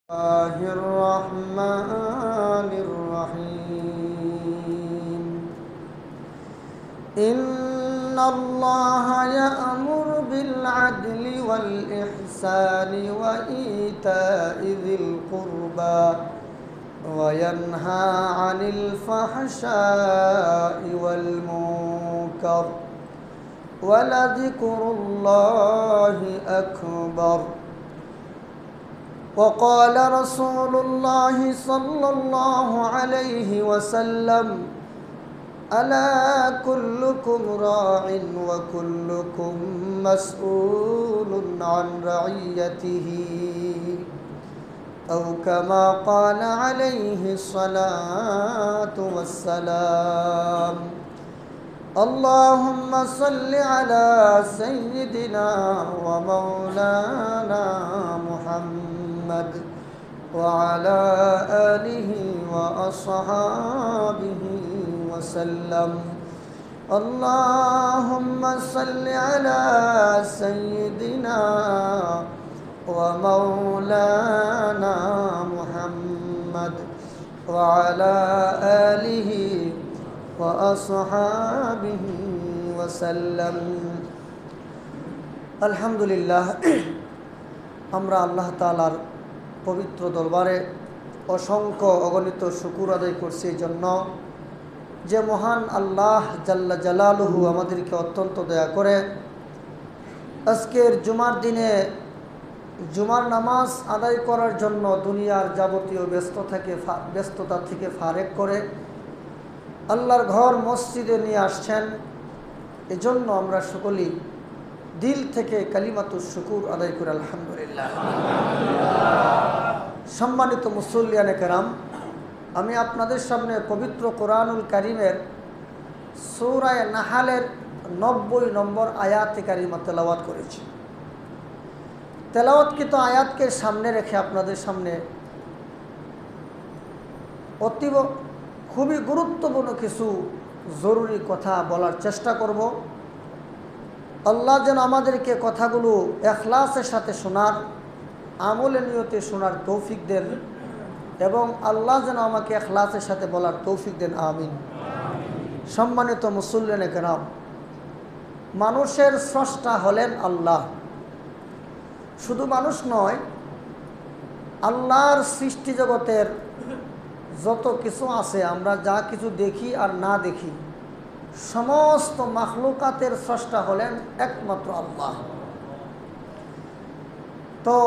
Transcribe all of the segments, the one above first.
الله الرحمن الرحيم إن الله يأمر بالعدل والإحسان وإيتاء ذي القربى وينهى عن الفحشاء والمنكر ولذكر الله أكبر وقال رسول الله صلى الله عليه وسلم ألا كلكم راع وكلكم مسؤول عن رعيته أو كما قال عليه الصلاة والسلام اللهم صل على سيدنا ومولانا محمد وعلى آله وأصحابه وسلم اللهم صل على سيدنا ومولانا محمد وعلى آله وأصحابه وسلم আলহামদুলিল্লাহ আমরা আল্লাহ তাআলার পবিত্র দরবারে অসংখ্য অগণিত শুকর আদায় করছি এই জন্য যে মহান আল্লাহ জাল্লা জালালুহু আমাদেরকে অত্যন্ত দয়া করে আজকের জুমার দিনে জুমার নামাজ আদায় করার জন্য দুনিয়ার যাবতীয় ব্যস্ততা থেকে ফারেক করে আল্লাহর ঘর মসজিদে নিয়ে আসছেন। এজন্য আমরা সকলেই দিল থেকে কালিমাতুশ শুকুর আদায় করে আলহামদুলিল্লাহ। সম্মানিত মুসল্লিয়ানে কেরাম, আমি আপনাদের সামনে পবিত্র কোরআনুল কারীমের সূরা নাহালের 90 নম্বর আয়াতে কারিমা তেলাওয়াত করেছি। তেলাওয়াতকৃত আয়াতকে সামনে রেখে আপনাদের সামনে খুবই গুরুত্বপূর্ণ কিছু জরুরি কথা বলার চেষ্টা করব। আল্লাহ যেন আমাদেরকে কথাগুলো ইখলাসের সাথে শোনার, আমলে নিয়তে শোনার তৌফিক দেন এবং আল্লাহ যেন আমাকে ইখলাসের সাথে বলার তৌফিক দেন, আমিন। সম্মানিত মুসল্লিয়ানে কেরাম, মানুষের স্রষ্টা হলেন আল্লাহ। শুধু মানুষ নয়, আল্লাহর সৃষ্টি জগতের যত কিছু আছে, আমরা যা কিছু দেখি আর না দেখি, সমস্ত মাখলুকাতের স্রষ্টা হলেন একমাত্র আল্লাহ। তো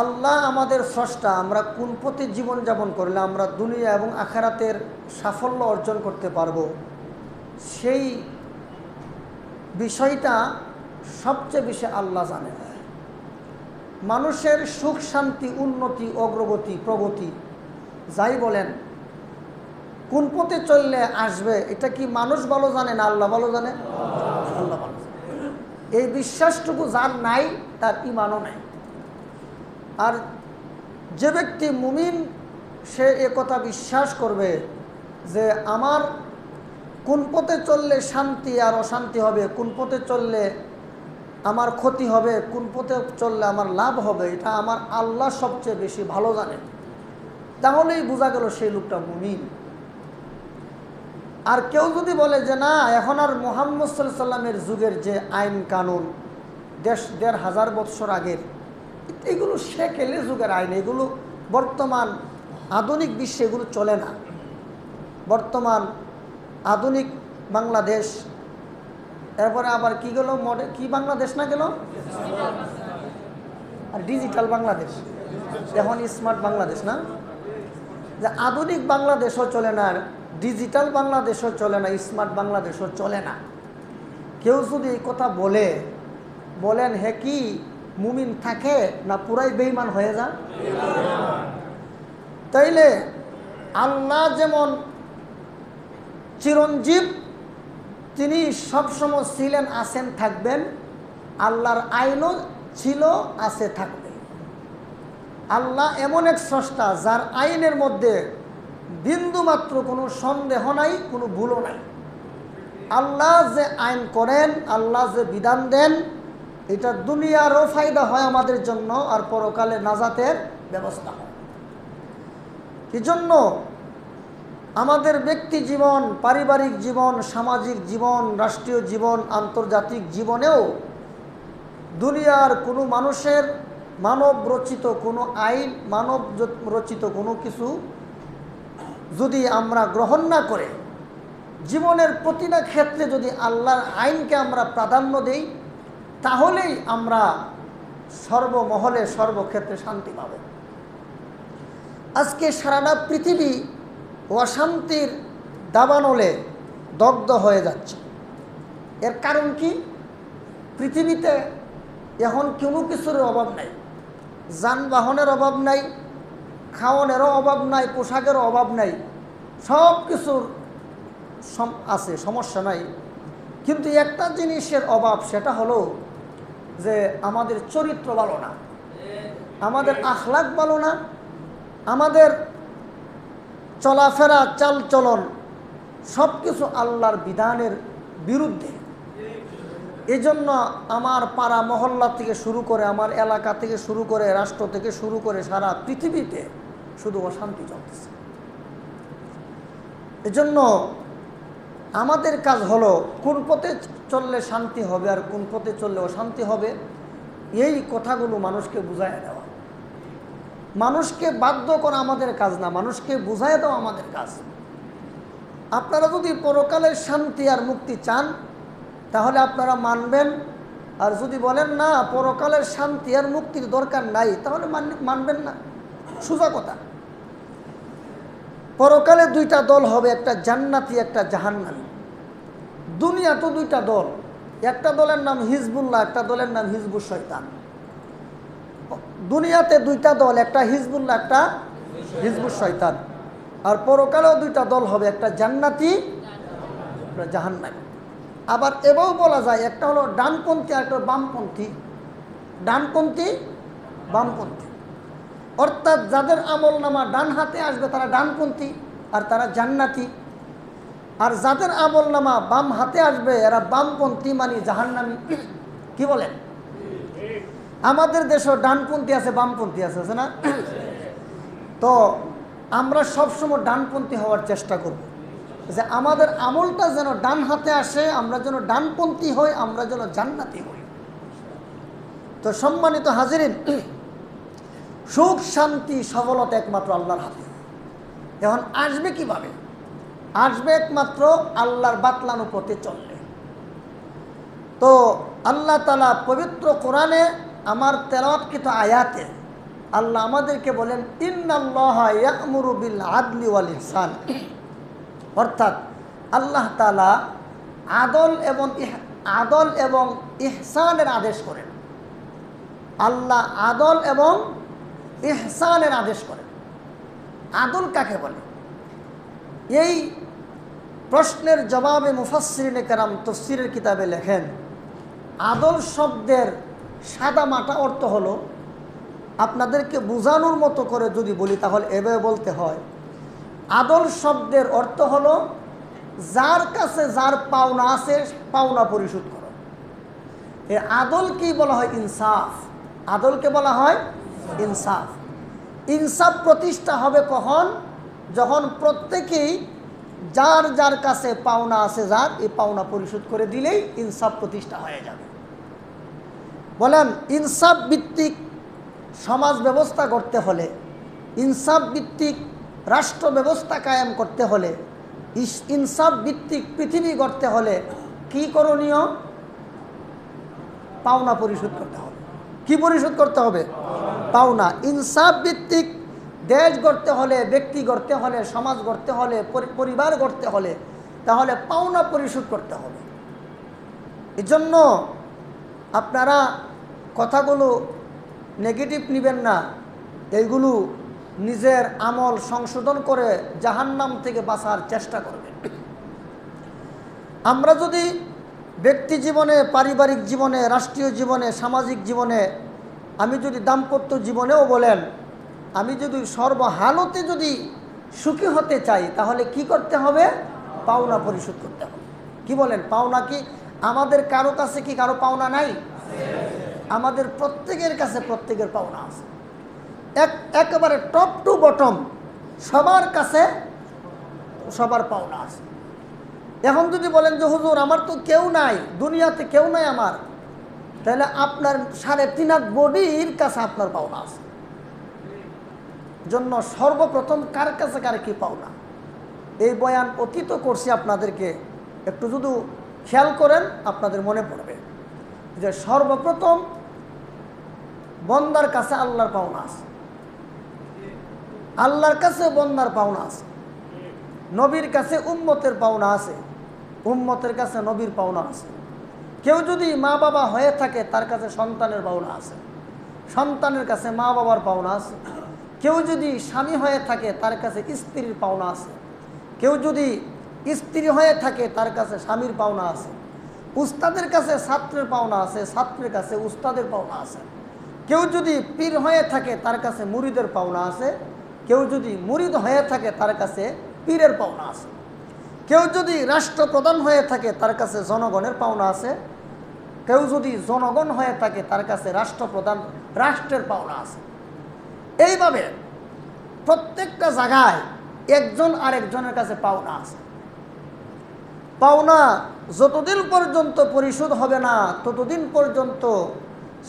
আল্লাহ আমাদের স্রষ্টা, আমরা কোন পথে জীবনযাপন করলে আমরা দুনিয়া এবং আখিরাতের সাফল্য অর্জন করতে পারব, সেই বিষয়টা সবচেয়ে বেশি আল্লাহ জানেন। মানুষের সুখ শান্তি, উন্নতি, অগ্রগতি, প্রগতি যাই বলেন, কোন পথে চললে আসবে, এটা কি মানুষ ভালো জানে না আল্লাহ ভালো জানে? আল্লাহ ভালো জানে। এই বিশ্বাসটুকু যার নাই তার ঈমানও নাই। আর যে ব্যক্তি মুমিন, সে একথা বিশ্বাস করবে যে আমার কোন পথে চললে শান্তি আর অশান্তি হবে, কোন পথে চললে আমার ক্ষতি হবে, কোন পথে চললে আমার লাভ হবে, এটা আমার আল্লাহ সবচেয়ে বেশি ভালো জানে। তাহলেই বোঝা গেল সেই লোকটা মুমিন। আর কেউ যদি বলে যে না, এখন আর মুহাম্মদ সাল্লাল্লাহু আলাইহি সাল্লামের যুগের যে আইন কানুন ১,৫০০ বৎসর আগের, এগুলো সেকেলে যুগের আইন, এগুলো বর্তমান আধুনিক বিশ্বে এগুলো চলে না। বর্তমান আধুনিক বাংলাদেশ, এরপরে আবার কি গেল, কি বাংলাদেশ না গেল, আর ডিজিটাল বাংলাদেশ, এখন স্মার্ট বাংলাদেশ না, যে আধুনিক বাংলাদেশও চলে না, ডিজিটাল বাংলাদেশও চলে না, স্মার্ট বাংলাদেশও চলে না। কেউ যদি এই কথা বলেন, হে কি মুমিন থাকে না পুরাই বেঈমান হয়ে যান? তাইলে আল্লাহ যেমন চিরঞ্জীব, তিনি সবসময় ছিলেন, আছেন, থাকবেন। আল্লাহর আইনও ছিল, আছে, থাকবে। আল্লাহ এমন এক স্রষ্টা যার আইনের মধ্যে বিন্দুমাত্র কোনো সন্দেহ নাই, কোনো ভুলও নাই। আল্লাহ যে আইন করেন, আল্লাহ যে বিধান দেন, এটা দুনিয়ারও ফায়দা হয় আমাদের জন্য, আর পরকালে নাজাতের ব্যবস্থা হয়। এজন্য আমাদের ব্যক্তি জীবন, পারিবারিক জীবন, সামাজিক জীবন, রাষ্ট্রীয় জীবন, আন্তর্জাতিক জীবনেও দুনিয়ার কোনো মানুষের মানব রচিত কোনো আইন, মানব রচিত কোনো কিছু যদি আমরা গ্রহণ না করে জীবনের প্রতিটা ক্ষেত্রে যদি আল্লাহর আইনকে আমরা প্রাধান্য দেই, তাহলেই আমরা সর্বমহলে সর্বক্ষেত্রে শান্তি পাব। আজকে সারাটা পৃথিবী অশান্তির দাবানলে দগ্ধ হয়ে যাচ্ছে। এর কারণ কি? পৃথিবীতে এখন কোনো কিছুর অভাব নাই, যানবাহনের অভাব নাই, খাওয়ানোরও অভাব নাই, পোশাকেরও অভাব নাই, সব কিছুর আছে, সমস্যা নাই। কিন্তু একটা জিনিসের অভাব, সেটা হলো যে আমাদের চরিত্র ভালো না, আমাদের আখলাক ভালো না, আমাদের চলাফেরা চালচলন সব কিছু আল্লাহর বিধানের বিরুদ্ধে। এই জন্য আমার পাড়া মহল্লা থেকে শুরু করে, আমার এলাকা থেকে শুরু করে, রাষ্ট্র থেকে শুরু করে সারা পৃথিবীতে শুধু অশান্তি চলতেছে। এজন্য আমাদের কাজ হলো কোন পথে চললে শান্তি হবে আর কোন পথে চললে অশান্তি হবে, এই কথাগুলো মানুষকে বুঝায় দেওয়া। মানুষকে বাধ্য করা আমাদের কাজ না, মানুষকে বুঝায় দেওয়া আমাদের কাজ। আপনারা যদি পরকালের শান্তি আর মুক্তি চান তাহলে আপনারা মানবেন, আর যদি বলেন না পরকালের শান্তি আর মুক্তির দরকার নাই তাহলে মানবেন না। সোজা কথা। পরকালে দুইটা দল হবে, একটা জান্নাতি, একটা জাহান্নামী। দুনিয়া তো দুইটা দল, একটা দলের নাম হিজবুল্লাহ, একটা দলের নাম হিজবুল শয়তান। দুনিয়াতে দুইটা দল, একটা হিজবুল্লাহ, একটা হিজবুল শয়তান। আর পরকালেও দুইটা দল হবে, একটা জান্নাতি, একটা জাহান্নামী। আবার এবারও বলা যায় একটা হলো ডানপন্থী আর একটা বামপন্থী। ডানপন্থী, বামপন্থী, অর্থাৎ যাদের আমল নামা ডান হাতে আসবে তারা ডানপন্থী আর তারা জান্নাতি, আর যাদের আমল নামা বাম হাতে আসবে এরা বামপন্থী, মানে জাহান্নামী। কি বলেন? আমাদের দেশে ডানপন্থী আছে, বামপন্থী আছে, আছে না? তো আমরা সবসময় ডানপন্থী হওয়ার চেষ্টা করব, যে আমাদের আমলটা যেন ডান হাতে আসে, আমরা যেন ডানপন্থী হই, আমরা যেন জান্নাতি হই। তো সম্মানিত হাজিরিন, সুখ শান্তি সফলতা একমাত্র আল্লাহর হাতে। এখন আসবে কিভাবে? আসবে একমাত্র আল্লাহর বাতলানো পথে চললে। তো আল্লাহ তাআলা পবিত্র কোরআনে আমার তেলাওয়াতকৃত আয়াতে আল্লাহ আমাদেরকে বলেন, ইন্নাল্লাহা ইয়া'মুরু বিল আদলি ওয়াল ইহসান, অর্থাৎ আল্লাহ তাআলা আদল এবং ইহসানের আদেশ করেন। আল্লাহ আদল এবং ইহসানের আদেশ করেন। আদল কাকে বলে? এই প্রশ্নের জবাবে মুফাসসিরিনে কেরাম তাফসীরের কিতাবে লেখেন, আদল শব্দের সাদামাটা অর্থ হলো, আপনাদেরকে বোঝানোর মতো করে যদি বলি তাহলে এভাবে বলতে হয়, আদল শব্দের অর্থ হলো যার কাছে যার পাওনা আছে পাওনা পরিশোধ করো। এ আদল কি বলা হয়? ইনসাফ। আদলকে বলা হয় ইনসাফ। ইনসাফ প্রতিষ্ঠা হবে কখন? যখন প্রত্যেকেই যার যার কাছে পাওনা আছে, যার এই পাওনা পরিশোধ করে দিলেই ইনসাফ প্রতিষ্ঠা হয়ে যাবে। বলেন, ইনসাফ ভিত্তিক সমাজ ব্যবস্থা করতে হলে, ইনসাফ ভিত্তিক রাষ্ট্র ব্যবস্থা কায়েম করতে হলে, ইনসাফ ভিত্তিক পৃথিবী গড়তে হলে কি করণীয়? পাওনা পরিশোধ করতে হবে। কি পরিশোধ করতে হবে? পাওনা। ইনসাফ ভিত্তিক দেশ গড়তে হলে, ব্যক্তি গড়তে হলে, সমাজ গড়তে হলে, পরিবার গড়তে হলে তাহলে পাওনা পরিশোধ করতে হবে। এজন্য আপনারা কথাগুলো নেগেটিভ নেবেন না, এইগুলো নিজের আমল সংশোধন করে জাহান্নাম থেকে বাঁচার চেষ্টা করবেন। আমরা যদি ব্যক্তি জীবনে, পারিবারিক জীবনে, রাষ্ট্রীয় জীবনে, সামাজিক জীবনে, আমি যদি দাম্পত্য জীবনেও বলেন, আমি যদি সর্বহালতে যদি সুখী হতে চাই তাহলে কি করতে হবে? পাওনা পরিশোধ করতে হবে। কি বলেন? পাওনা কি আমাদের কারো কাছে কি কারো পাওনা নাই? আমাদের প্রত্যেকের কাছে প্রত্যেকের পাওনা আছে। একেবারে টপ টু বটম সবার কাছে সবার পাওনা আছে। এখন যদি বলেন যে হুজুর আমার তো কেউ নাই, দুনিয়াতে কেউ নাই আমার, তাহলে আপনার 3.5 বডির কাছে আপনার পাওনা আছে। জন্য সর্বপ্রথম কার কাছে কার কি পাওনা, এই বয়ান অতীত করছি আপনাদেরকে, একটু যদি খেয়াল করেন আপনাদের মনে পড়বে যে সর্বপ্রথম বন্দার কাছে আল্লাহর পাওনা আছে, আল্লাহর কাছে বন্দার পাওনা আছে, নবীর কাছে উম্মতের পাওনা আছে, উম্মতের কাছে নবীর পাওনা আছে। কেউ যদি মা বাবা হয়ে থাকে তার কাছে সন্তানের পাওনা আছে, সন্তানের কাছে মা বাবার পাওনা আছে। কেউ যদি স্বামী হয়ে থাকে তার কাছে স্ত্রীর পাওনা আছে, কেউ যদি স্ত্রী হয়ে থাকে তার কাছে স্বামীর পাওনা আছে। উস্তাদের কাছে ছাত্রের পাওনা আছে, ছাত্রের কাছে উস্তাদের পাওনা আছে। কেউ যদি পীর হয়ে থাকে তার কাছে মুরিদের পাওনা আছে, কেউ যদি মুরিদ হয়ে থাকে তার কাছে পীরের পাওনা আছে। কেউ যদি রাষ্ট্রপ্রধান হয়ে থাকে তার কাছে জনগণের পাওনা আছে, কেউ যদি জনগণ হয়ে থাকে তার কাছে রাষ্ট্রপ্রধান রাষ্ট্রের পাওনা আছে। এইভাবে প্রত্যেকটা জায়গায় একজন আরেকজনের কাছে পাওনা আছে। পাওনা যতদিন পর্যন্ত পরিশোধ হবে না ততদিন পর্যন্ত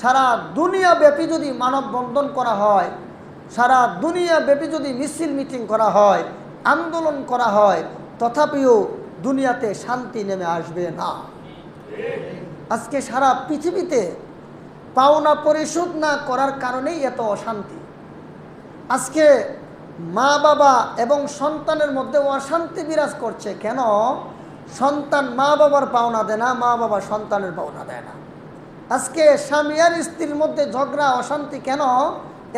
সারা দুনিয়া ব্যাপী যদি মানববন্ধন করা হয়, সারা দুনিয়া ব্যাপী যদি মিছিল মিটিং করা হয়, আন্দোলন করা হয়, তথাপিও দুনিয়াতে শান্তি নেমে আসবে না। আজকে সারা পৃথিবীতে পাওনা পরিশোধ না করার কারণেই এত অশান্তি। আজকে মা বাবা এবং সন্তানের মধ্যে অশান্তি বিরাজ করছে। কেন? সন্তান মা বাবার পাওনা দেয় না, মা বাবা সন্তানের পাওনা দেয় না। আজকে স্বামী আর স্ত্রীর মধ্যে ঝগড়া অশান্তি কেন?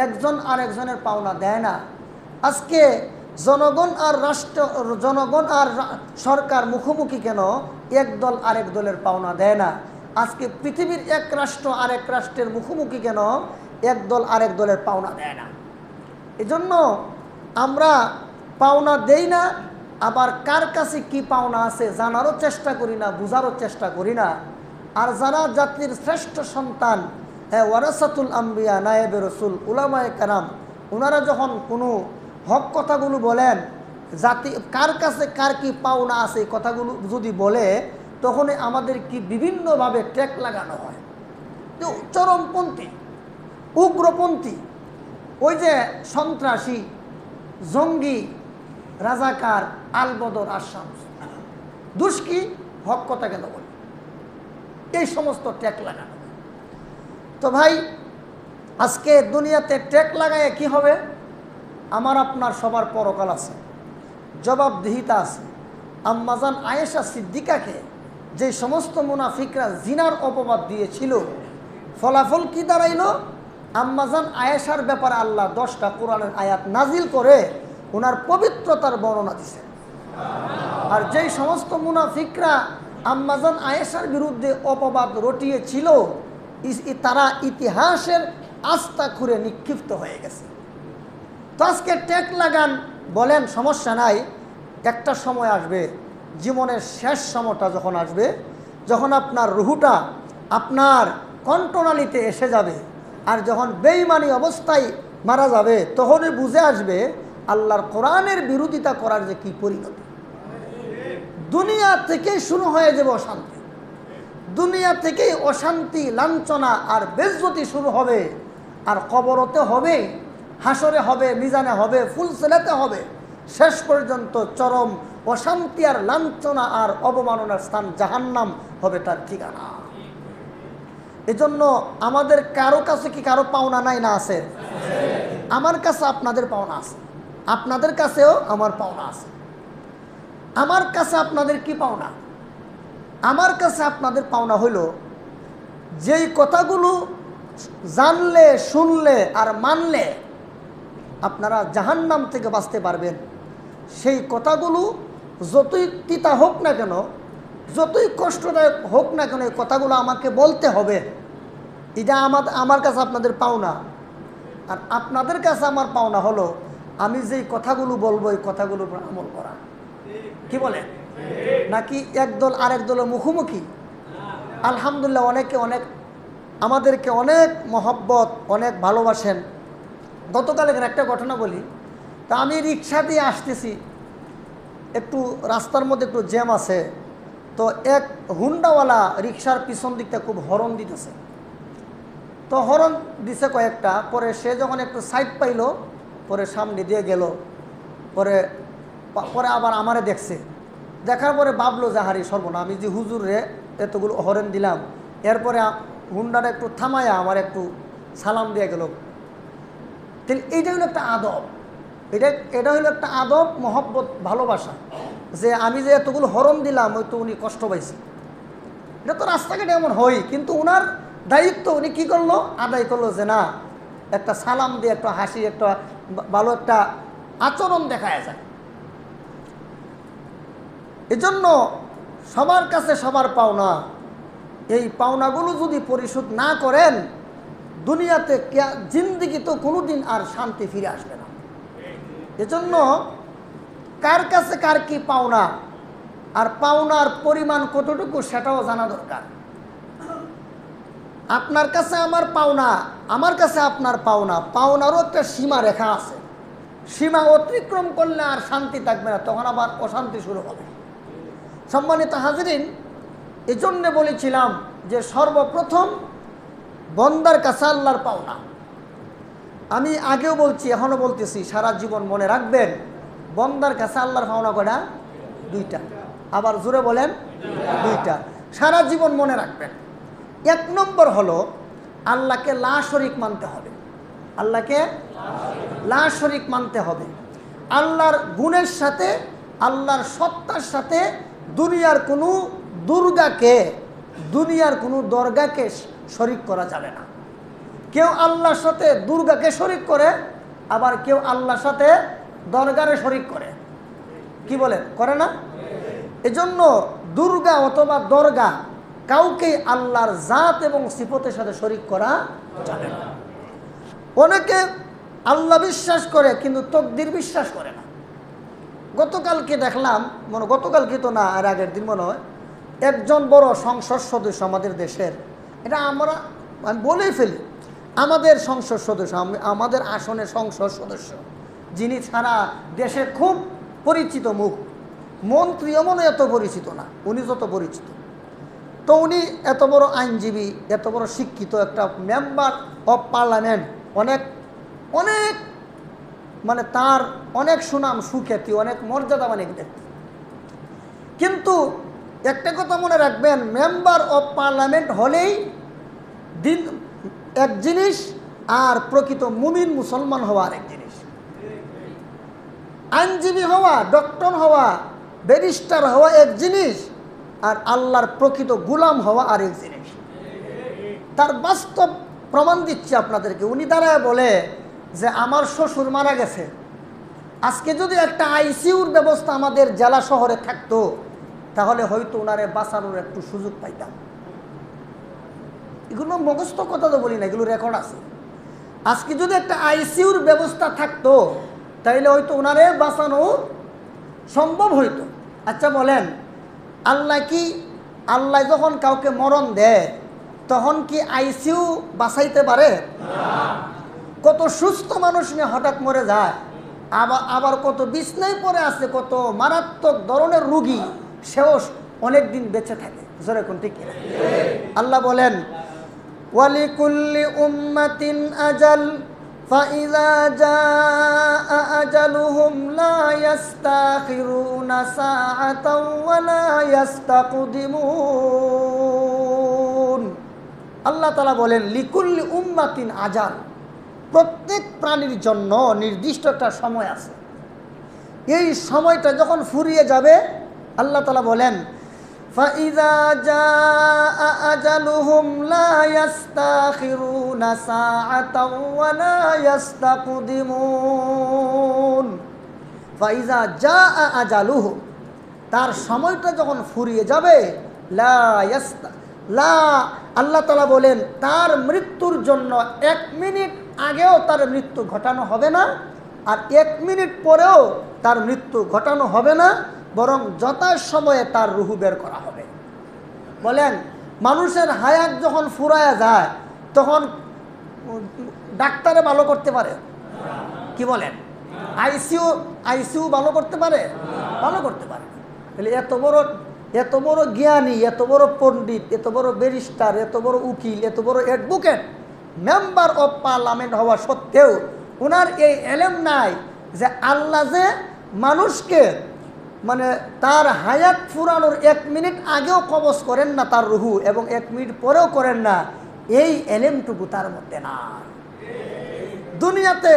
একজন আরেকজনের পাওনা দেয় না। আজকে জনগণ আর সরকার মুখোমুখি কেন? এক দল আরেক দলের পাওনা দেয় না। আজকে পৃথিবীর এক রাষ্ট্র আরেক রাষ্ট্রের মুখোমুখি কেন? এক দল আরেক দলের পাওনা দেয় না। এজন্য আমরা পাওনা দেই না, আবার কার কাছে কি পাওনা আছে জানারও চেষ্টা করি না, বুঝারও চেষ্টা করি না। আর যারা জাতির শ্রেষ্ঠ সন্তান, ওয়ারাসাতুল আম্বিয়া, নায়েবে রসুল, উলামায়ে কেরাম, ওনারা যখন কোনো হক কথাগুলো বলেন, জাতি কার কাছে কার কি পাওনা আছে এই কথাগুলো যদি বলে, তখন আমাদের কি বিভিন্নভাবে ট্যাগ লাগানো হয়। চরমপন্থী, উগ্রপন্থী, ওই যে সন্ত্রাসী, জঙ্গি, রাজাকার, আলবদর, আসাম, দুষ্কি, হক কথা কেন বলে, এই সমস্ত ট্যাগ লাগানো। তো ভাই, আজকে দুনিয়াতে ট্যাগ লাগায় কি হবে? আমার আপনার সবার পরকাল আছে, জবাবদিহিতা আছে। আম্মাজান আয়েশা সিদ্দিকাকে যে সমস্ত মুনাফিকরা জিনার অপবাদ দিয়েছিল, ফলাফল কি দাঁড়াইল? আম্মাজান আয়েশার ব্যাপারে আল্লাহ 10টা কোরআনের আয়াত নাজিল করে ওনার পবিত্রতার বর্ণনা দিছে। আর যেই সমস্ত মুনাফিকরা আম্মাজান আয়েশার বিরুদ্ধে অপবাদ রটিয়েছিল, তারা ইতিহাসের আস্থা খুঁড়ে নিক্ষিপ্ত হয়ে গেছে। তো আজকে ট্যাগ লাগান, বলেন, সমস্যা নাই। একটা সময় আসবে, জীবনের শেষ সময়টা যখন আসবে, যখন আপনার রুহুটা আপনার কণ্ঠনালীতে এসে যাবে, আর যখন বেঈমানি অবস্থায় মারা যাবে, তখনই বুঝে আসবে আল্লাহর কোরআনের বিরোধিতা করার যে কি পরিণতি। দুনিয়া থেকেই শুরু হয়ে যাবে অশান্তি, দুনিয়া থেকেই অশান্তি, লাঞ্ছনা আর বেজ্জতি শুরু হবে। আর কবরতে হবে, হাসরে হবে, মিজানে হবে, ফুলসিরাতে হবে, শেষ পর্যন্ত চরম অশান্তি আর লাঞ্ছনা আর অবমাননার স্থান জাহান্নাম হবে তার ঠিকানা। এজন্য আমাদের কারো কাছে কি কারো পাওনা নাই? না আছে। আমার কাছে আপনাদের পাওনা আছে, আপনাদের কাছেও আমার পাওনা আছে। আমার কাছে আপনাদের কি পাওনা? আমার কাছে আপনাদের পাওনা হলো যেই কথাগুলো জানলে, শুনলে আর মানলে আপনারা জাহান্নাম থেকে বাঁচতে পারবেন, সেই কথাগুলো যতই তিতা হোক না কেন, যতই কষ্টদায়ক হোক না কেন, এই কথাগুলো আমাকে বলতে হবে। এটা আমার কাছে আপনাদের পাওনা। আর আপনাদের কাছে আমার পাওনা হলো আমি যেই কথাগুলো বলবো এই কথাগুলোর উপর আমল করা। কি বলে? নাকি একদল আরেক দলের মুখোমুখি? আলহামদুলিল্লাহ, অনেকে আমাদেরকে অনেক মহব্বত, অনেক ভালোবাসেন, গতকালের একটা ঘটনা বলি। তা আমি রিক্সা দিয়ে আসতেছি, একটু রাস্তার মধ্যে একটু জ্যাম আছে, তো এক হুন্ডাওয়ালা রিক্সার পিছন দিকটা খুব হরন দিতেছে। তো হরন দিছে কয়েকটা, পরে সে যখন একটু সাইড পাইল, পরে সামনে দিয়ে গেল, পরে পরে আবার আমারে দেখছে, দেখার পরে ভাবলো যে হারি সর্বনা, আমি যে হুজুর রে এতগুলো হরেন দিলাম, এরপরে হুন্ডাটা একটু থামায়া আমার একটু সালাম দিয়ে গেল। তাহলে এইটা হলো একটা আদব, এটা হলো একটা আদব, মহব্বত, ভালোবাসা, যে আমি যে এতগুলো হরন দিলাম হয়তো উনি কষ্ট পাইছে। এটা তো রাস্তাঘাটে এমন হয়, কিন্তু ওনার দায়িত্ব উনি কী করলো, আদায় করলো, যে না একটা সালাম দিয়ে একটা হাসি, একটা ভালো একটা আচরণ দেখায় যায়। এজন্য সবার কাছে সবার পাওনা, এই পাওনাগুলো যদি পরিশোধ না করেন, দুনিয়াতে জিন্দিগি তো কোনোদিন আর শান্তি ফিরে আসবে না। এজন্য কার কাছে কার কি পাওনা, আর পাওনার পরিমাণ কতটুকু সেটাও জানা দরকার। আপনার কাছে আমার পাওনা, আমার কাছে আপনার পাওনা, পাওনারও একটা সীমা রেখা আছে। সীমা অতিক্রম করলে আর শান্তি থাকবে না, তখন আবার অশান্তি শুরু হবে। সম্মানিত হাজরিন, এজন্য বলেছিলাম যে সর্বপ্রথম বন্দার কাছে আল্লাহর পাওনা। আমি আগেও বলছি, এখনও বলতেছি, সারা জীবন মনে রাখবেন, বন্দার কাছে আল্লাহর পাওনা কয়টা? দুইটা। আবার জোরে বলেন, দুইটা। সারা জীবন মনে রাখবেন। এক নম্বর হলো আল্লাহকে লা শরীক মানতে হবে। আল্লাহকে লা শরীক মানতে হবে। আল্লাহর গুণের সাথে, আল্লাহর সত্তার সাথে দুনিয়ার কোনো দুর্গাকে, দুনিয়ার কোনো দরগাকে শরীক করা যাবে না। কেউ আল্লাহর সাথে দুর্গাকে শরীক করে, আবার কেউ আল্লাহর সাথে দরগারে শরীক করে। কি বলেন, করে না? এজন্য দুর্গা অথবা দরগা কাউকে আল্লাহর জাত এবং সিফতের সাথে শরীক করা যাবে না। অনেকে আল্লাহ বিশ্বাস করে কিন্তু তকদির বিশ্বাস করে না। গতকালকে দেখলাম, গতকালকে তো না, আর আগের দিন মনে হয়, একজন বড় সংসদ সদস্য আমাদের দেশের, এটা আমি বলেই ফেলি, আমাদের সংসদ সদস্য, আমাদের আসনের সংসদ সদস্য, যিনি সারা দেশে খুব পরিচিত মুখ, মন্ত্রীও মনে এত পরিচিত না, উনি যত পরিচিত। তো উনি এত বড় আইনজীবী, এত বড় শিক্ষিত একটা মেম্বার অফ পার্লামেন্ট, অনেক অনেক মানে তার অনেক সুনাম, সুখ্যাতি, অনেক মর্যাদা, অনেক ব্যক্তি। কিন্তু একটা কথা মনে রাখবেন, মেম্বার অফ পার্লামেন্ট হলেই দিন এক জিনিস, আর প্রকৃত মুমিন মুসলমান হওয়া আরেক জিনিস। আইনজীবী হওয়া, ডক্টর হওয়া, ব্যারিস্টার হওয়া এক জিনিস, আর আল্লাহর প্রকৃত গুলাম হওয়া আরেক জিনিস। তার বাস্তব প্রমাণ দিচ্ছি আপনাদেরকে। উনি দাঁড়ায় বলে যে আমার শ্বশুর মারা গেছে, আজকে যদি একটা আইসিইউর ব্যবস্থা আমাদের জেলা শহরে থাকতো, তাহলে হয়তো ওনারে বাঁচানোর একটু সুযোগ পাইতাম। এগুলো মুখস্থ কথা তো বলি না, এগুলো রেকর্ড আছে। আজকে যদি একটা আইসিইউর ব্যবস্থা থাকতো, তাইলে হয়তো ওনারে বাঁচানো সম্ভব হইতো। আচ্ছা বলেন, আল্লাহ যখন কাউকে মরণ দেয়, তখন কি আইসিইউ বাঁচাইতে পারে? কত সুস্থ মানুষ নিয়ে হঠাৎ মরে যায়, আবার কত বিছনায় পড়ে আছে, কত মারাত্মক ধরনের রোগী, সেও অনেক দিন বেঁচে থাকে। জোরে কোন ঠিক কিনা? আল্লাহ বলেন, ওয়ালিকুল্লি উম্মাতিন আজাল ফাইযা জাআ আজালুহুম লা ইস্তাখিরুনা সাআতাও ওয়া লা ইস্তাকদিমুন। আল্লাহ তাআলা বলেন, লিকুল্লি উম্মাতিন আজাল, প্রত্যেক প্রাণীর জন্য নির্দিষ্ট একটা সময় আছে। এই সময়টা যখন ফুরিয়ে যাবে, আল্লাহ তাআলা বলেন, ফাইযা জাআ আজালুহুম লা ইস্তাখিরুনা সাআতাও ওয়া লা ইস্তাকদিমুন। ফাইযা জাআ আজালুহুম, তার সময়টা যখন ফুরিয়ে যাবে, আল্লাহ তাআলা বলেন, তার মৃত্যুর জন্য 1 মিনিট আগেও তার মৃত্যু ঘটানো হবে না, আর 1 মিনিট পরেও তার মৃত্যু ঘটানো হবে না, বরং যথাসময়ে তার রূহ বের করা হবে। বলেন, মানুষের হায়াত যখন ফুরায়া যায়, তখন ডাক্তারে ভালো করতে পারে? কি বলেন? আইসিইউ ভালো করতে পারে? ভালো করতে পারে। তাহলে এত বড় জ্ঞানী, এত বড় পণ্ডিত, এত বড় ব্যারিস্টার, এত বড় উকিল, এত বড় অ্যাডভোকেট, মেম্বার অফ পার্লামেন্ট হওয়া সত্ত্বেও ওনার এই এলেম নাই যে আল্লাহ যে মানুষকে মানে তার হায়াত ফুরানোর 1 মিনিট আগেও কবজ করেন না তার রুহু, এবং 1 মিনিট পরেও করেন না, এই এলেমটুকু তার মধ্যে নাই। দুনিয়াতে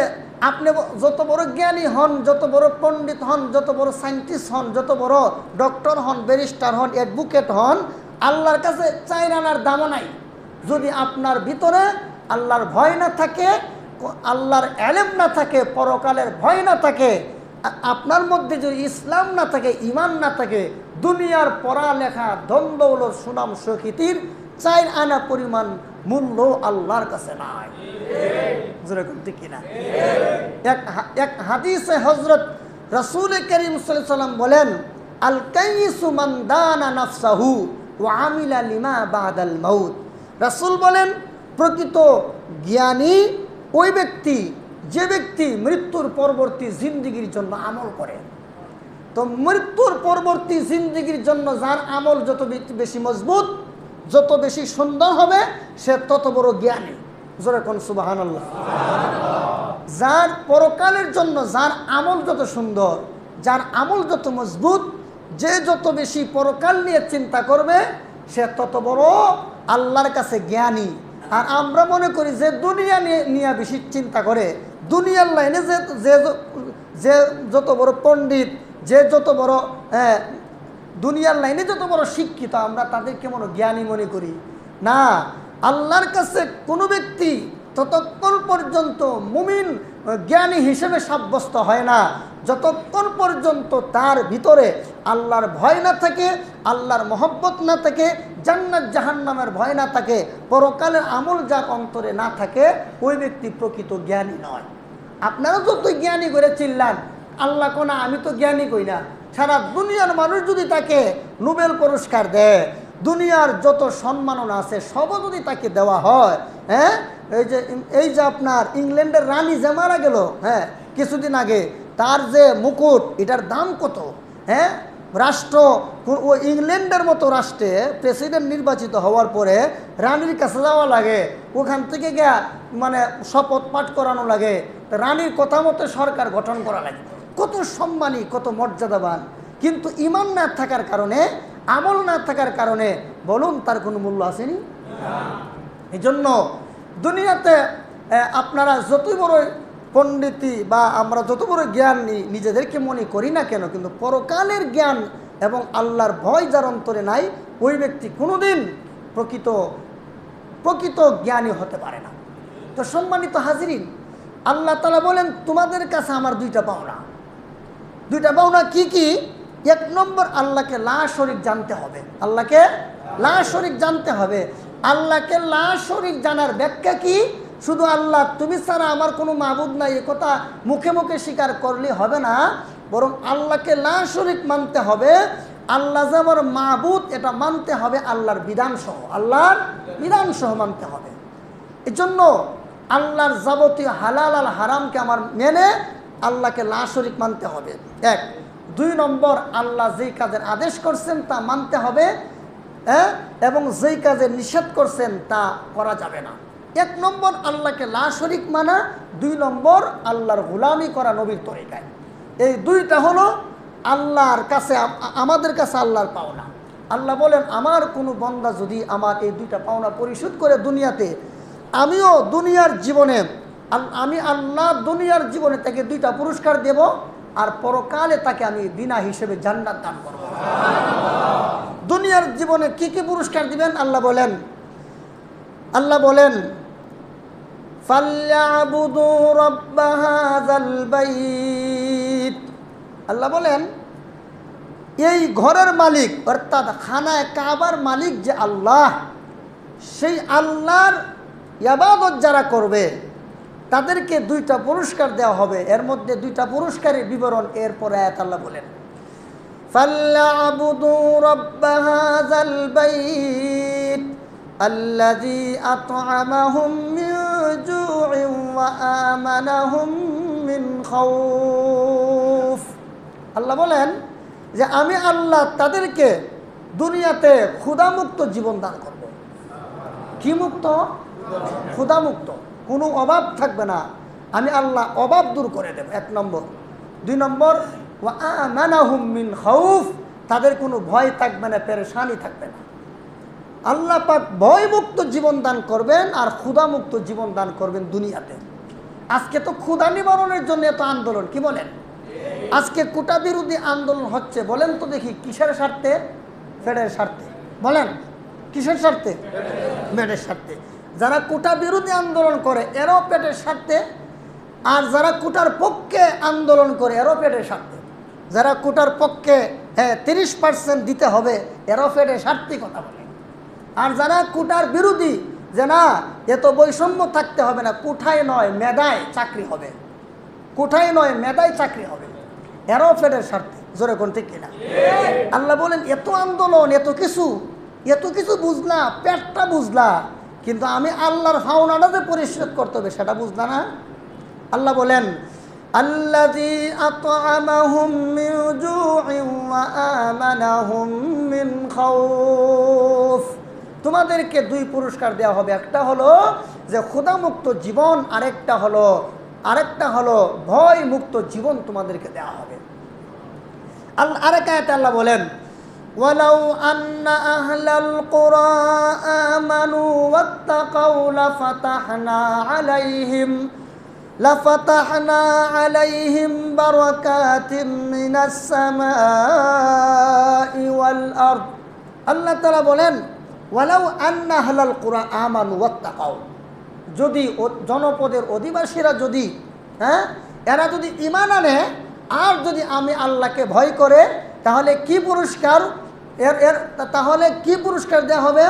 আপনি যত বড় জ্ঞানী হন, যত বড় পণ্ডিত হন, যত বড় সায়েন্টিস্ট হন, যত বড় ডক্টর হন, ব্যারিস্টার হন, অ্যাডভোকেট হন, আল্লাহর কাছে 4 আনার দামও নাই যদি আপনার ভিতরে আল্লাহর ভয় না থাকে, আল্লাহর এলেম না থাকে, পরকালের ভয় না থাকে, আপনার মধ্যে যদি ইসলাম না থাকে, ইমান না থাকে, দুনিয়ার পড়ালেখা দ্বন্দ্বৌলত সুনাম সুখ্যাতির 4 আনা পরিমাণ মূল্য আল্লাহর কাছে নাই। যেরকম ঠিক কিনা? এক হাদিসে হযরত রাসূল করিম সাল্লাল্লাহু আলাইহি ওয়াসাল্লাম বলেন, আল কাইসু মান দানা নাফসাহু ওয়া আমিলা লিমা বাদাল মাউত। রাসূল বলেন, প্রকৃত জ্ঞানী ওই ব্যক্তি যে ব্যক্তি মৃত্যুর পরবর্তী জিন্দেগির জন্য আমল করে। তো মৃত্যুর পরবর্তী জিন্দেগির জন্য যার আমল যত বেশি মজবুত, যত বেশি সুন্দর হবে, সে তত বড় জ্ঞানী। জোরে কোন সুবহানাল্লাহ। যার পরকালের জন্য যার আমল যত সুন্দর, যার আমল যত মজবুত, যে যত বেশি পরকাল নিয়ে চিন্তা করবে, সে তত বড় আল্লাহর কাছে জ্ঞানী। আর আমরা মনে করি যে দুনিয়া নিয়ে বেশি চিন্তা করে, দুনিয়ার লাইনে যে যত বড় পণ্ডিত, যে যত বড় দুনিয়ার লাইনে যত বড় শিক্ষিত, আমরা তাদেরকে মনে জ্ঞানী মনে করি না। আল্লাহর কাছে কোনো ব্যক্তি ততক্ষণ পর্যন্ত মুমিন জ্ঞানী হিসেবে সাব্যস্ত হয় না যতক্ষণ পর্যন্ত তার ভিতরে আল্লাহর ভয় না থাকে, আল্লাহর মহব্বত না থাকে, জান্নাত জাহান্নামের ভয় না থাকে, পরকালের আমল যার অন্তরে না থাকে, ওই ব্যক্তি প্রকৃত জ্ঞানী নয়। আপনারা যতই জ্ঞানী করে চিল্লান, আল্লাহ কোনা আমি তো জ্ঞানী কই না। সারা দুনিয়ার মানুষ যদি তাকে নোবেল পুরস্কার দেয়, দুনিয়ার যত সম্মাননা আছে সবও যদি তাকে দেওয়া হয়, হ্যাঁ, এই যে আপনার ইংল্যান্ডের রানী যে মারা গেল কিছুদিন আগে, তার যে মুকুট, এটার দাম কত? হ্যাঁ, রাষ্ট্র ও ইংল্যান্ডের মতো রাষ্ট্রে প্রেসিডেন্ট নির্বাচিত হওয়ার পরে রানীর কাছে যাওয়া লাগে, ওখান থেকে গিয়া মানে শপথ পাঠ করানো লাগে, রানীর কথা মতো সরকার গঠন করা লাগে। কত সম্মানী, কত মর্যাদাবান, কিন্তু ইমান না থাকার কারণে, আমল না থাকার কারণে বলুন তার কোনো মূল্য আসেনি। এই জন্য দুনিয়াতে আপনারা যতই বড় পণ্ডিতি বা আমরা যত বড় জ্ঞান নিজেদেরকে মনে করি না কেন, কিন্তু পরকালের জ্ঞান এবং আল্লাহর ভয় যার অন্তরে নাই, ওই ব্যক্তি কোনোদিন প্রকৃত জ্ঞানী হতে পারে না। তো সম্মানিত হাজিরিন, আল্লাহ তাআলা বলেন তোমাদের কাছে আমার 2টা পাওনা। 2টা পাওনা কি কি? 1 নম্বর, আল্লাহকে লা শরীক জানতে হবে। আল্লাহকে লা শরীক জানতে হবে। আল্লাহকে লা শরীক জানার ব্যাখ্যা কি? শুধু আল্লাহ তুমি ছাড়া আমার কোনো মাবুদ নাই এ কথা মুখে মুখে স্বীকার করলে হবে না, বরং আল্লাহকে লা শরীক মানতে হবে। আল্লাহ যে আমার মাবুদ এটা মানতে হবে আল্লাহর বিধানসহ, আল্লাহর বিধানসহ মানতে হবে। এই জন্য আল্লাহর যাবতীয় হালাল আর হারামকে আমার মেনে আল্লাহকে লা শরীক মানতে হবে। 1। 2 নম্বর, আল্লাহ যেই কাজের আদেশ করছেন তা মানতে হবে, এবং যেই কাজের নিষেধ করছেন তা করা যাবে না। 1 নম্বর আল্লাহকে লা শরীক মানা, 2 নম্বর আল্লাহর গোলামি করা নবীর তরিকায়। এই 2টা হলো আল্লাহর কাছে, আমাদের কাছে আল্লাহর পাওনা। আল্লাহ বলেন আমার কোনো বান্দা যদি আমার এই 2টা পাওনা পরিশোধ করে দুনিয়াতে, আমিও দুনিয়ার জীবনে, আমি আল্লাহ দুনিয়ার জীবনে তাকে 2টা পুরস্কার দেব, আর পরকালে তাকে আমি বিনা হিসেবে জান্নাত দান করব। দুনিয়ার জীবনে কি কি পুরস্কার দিবেন আল্লাহ বলেন ফালয়াবুদু রাব্ব হাযাল বাইত। আল্লাহ বলেন এই ঘরের মালিক অর্থাৎ খানায়ে কাবার মালিক যে আল্লাহ, সেই আল্লাহর ইবাদত যারা করবে তাদেরকে 2টা পুরস্কার দেওয়া হবে। এর মধ্যে 2টা পুরস্কারের বিবরণ এরপর আয়াত আল্লাহ বলেন ফালয়াবুদু রাব্ব হাযাল বাইত আল্লাযী আত'আমাহুম মিন জু'ইন ওয়া আমানাহুম মিন খাউফ। আল্লাহ বলেন যে আমি আল্লাহ তাদেরকে দুনিয়াতে ক্ষুধামুক্ত জীবন দান করব। কি মুক্ত? ক্ষুধামুক্ত, কোনো অভাব থাকবে না। আমি আল্লাহ অভাব দূর করে দেব, 1 নম্বর। 2 নম্বর, ওয়া আমানাহুম মিন খাউফ, তাদের কোনো ভয় থাকবে না, পেরেশানি থাকবে না। আল্লাহ পাক ভয়মুক্ত জীবন দান করবেন আর ক্ষুধামুক্ত জীবন দান করবেন দুনিয়াতে। আজকে তো ক্ষুধা নিবারণের জন্য এত আন্দোলন, কি বলেন? আজকে কোটা বিরোধী আন্দোলন হচ্ছে, বলেন তো দেখি কিসের স্বার্থে? পেটের স্বার্থে। বলেন কিসের স্বার্থে? পেটের স্বার্থে। যারা কোটা বিরোধী আন্দোলন করে এরাও পেটের স্বার্থে, আর যারা কোটার পক্ষে আন্দোলন করে এরাও পেটের স্বার্থে। যারা কোটার পক্ষে 30% দিতে হবে এরাও পেটের স্বার্থে কথা বলে। আর যারা কোটার বিরোধী, যে না এত বৈষম্য থাকতে হবে না, কোঠায় নয় মেধায় চাকরি হবে, কোঠায় নয় মেধায় চাকরি হবে, এরাও পেটের স্বার্থে। জোরে কোন ঠিক কিনা? আল্লাহ বলেন এত আন্দোলন, এত কিছু বুঝলা, পেটটা বুঝলা, কিন্তু আমি আল্লাহর ফাওনাটা যে পরিশোধ করতে হবে সেটা বুঝলা না। আল্লাহ বলেন আল্লাযী আত'আমাহুম মিন জু'ইন ওয়া আমানাহুম মিন খাউফ। তোমাদেরকে 2 পুরস্কার দেওয়া হবে, একটা হলো যে ক্ষুধামুক্ত জীবন, আরেকটা হলো ভয় মুক্ত জীবন তোমাদেরকে দেওয়া হবে। আল্লাহ আরেক আয়াতে আল্লাহ বলেন ওয়ালাউ আন্না আহলাল কুরা আমানু ওয়াত্তাকাউ লাফাতাহনা আলাইহিম বারাকাতিম মিনাস সামাই ওয়াল আরদ। আল্লাহ তাআলা বলেন ওয়ালাউ আন্না আহলাল কুরা আমানু ওয়াত্তাকাউ, যদি জনপদের অধিবাসীরা যদি এরা যদি ঈমান আনে আর যদি আমি আল্লাহকে ভয় করে, তাহলে কি পুরস্কার তাহলে কি পুরস্কার দেওয়া হবে?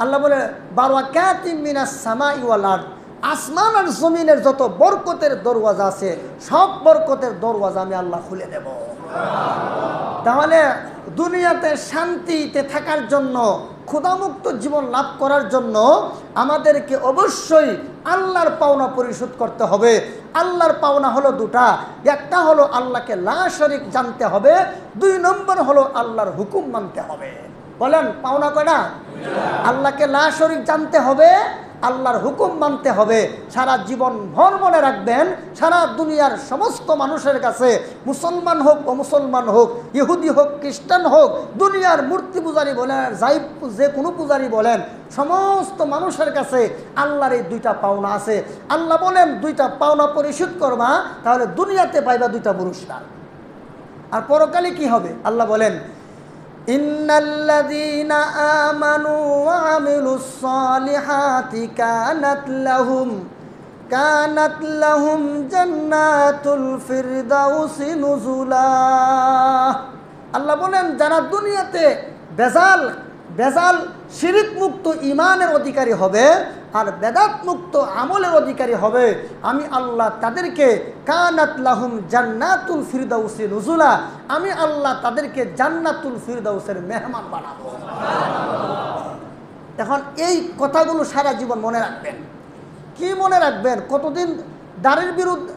আল্লাহ বলে বারাকাতিম মিনাস সামাই ওয়াল আরদ, আসমান আর জমিনের যত বরকতের দরওয়াজা আছে সব বরকতের দরওয়াজা আমি আল্লাহ খুলে দেব। তাহলে দুনিয়াতে শান্তিতে থাকার জন্য, ক্ষুধামুক্ত জীবন লাভ করার জন্য আমাদেরকে অবশ্যই আল্লাহর পাওনা পরিশোধ করতে হবে। আল্লাহর পাওনা হলো 2টা, একটা হলো আল্লাহকে লা শরীক জানতে হবে, 2 নম্বর হলো আল্লাহর হুকুম মানতে হবে। বলেন পাওনা কয়টা? আল্লাহকে লা শরীক জানতে হবে, আল্লাহর হুকুম মানতে হবে। সারা জীবন ভর মনে রাখবেন, সারা দুনিয়ার সমস্ত মানুষের কাছে, মুসলমান হোক অমুসলমান হোক, ইহুদি হোক খ্রিস্টান হোক, দুনিয়ার মূর্তি পূজারী বলেন যে কোনো পূজারী বলেন, সমস্ত মানুষের কাছে আল্লাহর এই 2টা পাওনা আছে। আল্লাহ বলেন 2টা পাওনা পরিশোধ করবা, তাহলে দুনিয়াতে পাইবা 2টা পুরস্কার। আর পরকালে কি হবে? আল্লাহ বলেন ইন্নাল্লাযীনা আমানু ওয়া আমিলুস সালিহাতি কানাত লাহুম জান্নাতুল ফিরদাউসি নুজুলা। আল্লাহ বলেন যারা দুনিয়াতে বেজাল শিরক মুক্ত ঈমানের অধিকারী হবে আর বেদাত মুক্ত আমলের অধিকারী হবে, আমি আল্লাহ তাদেরকে কানাত লাহুম জান্নাতুল ফিরদাউসি নুজুলা, আমি আল্লাহ তাদেরকে জান্নাতুল ফিরদাউসের মেহমান বানাবো। এখন এই কথাগুলো সারা জীবন মনে রাখবেন। কি মনে রাখবেন? কতদিন দাড়ির বিরুদ্ধে,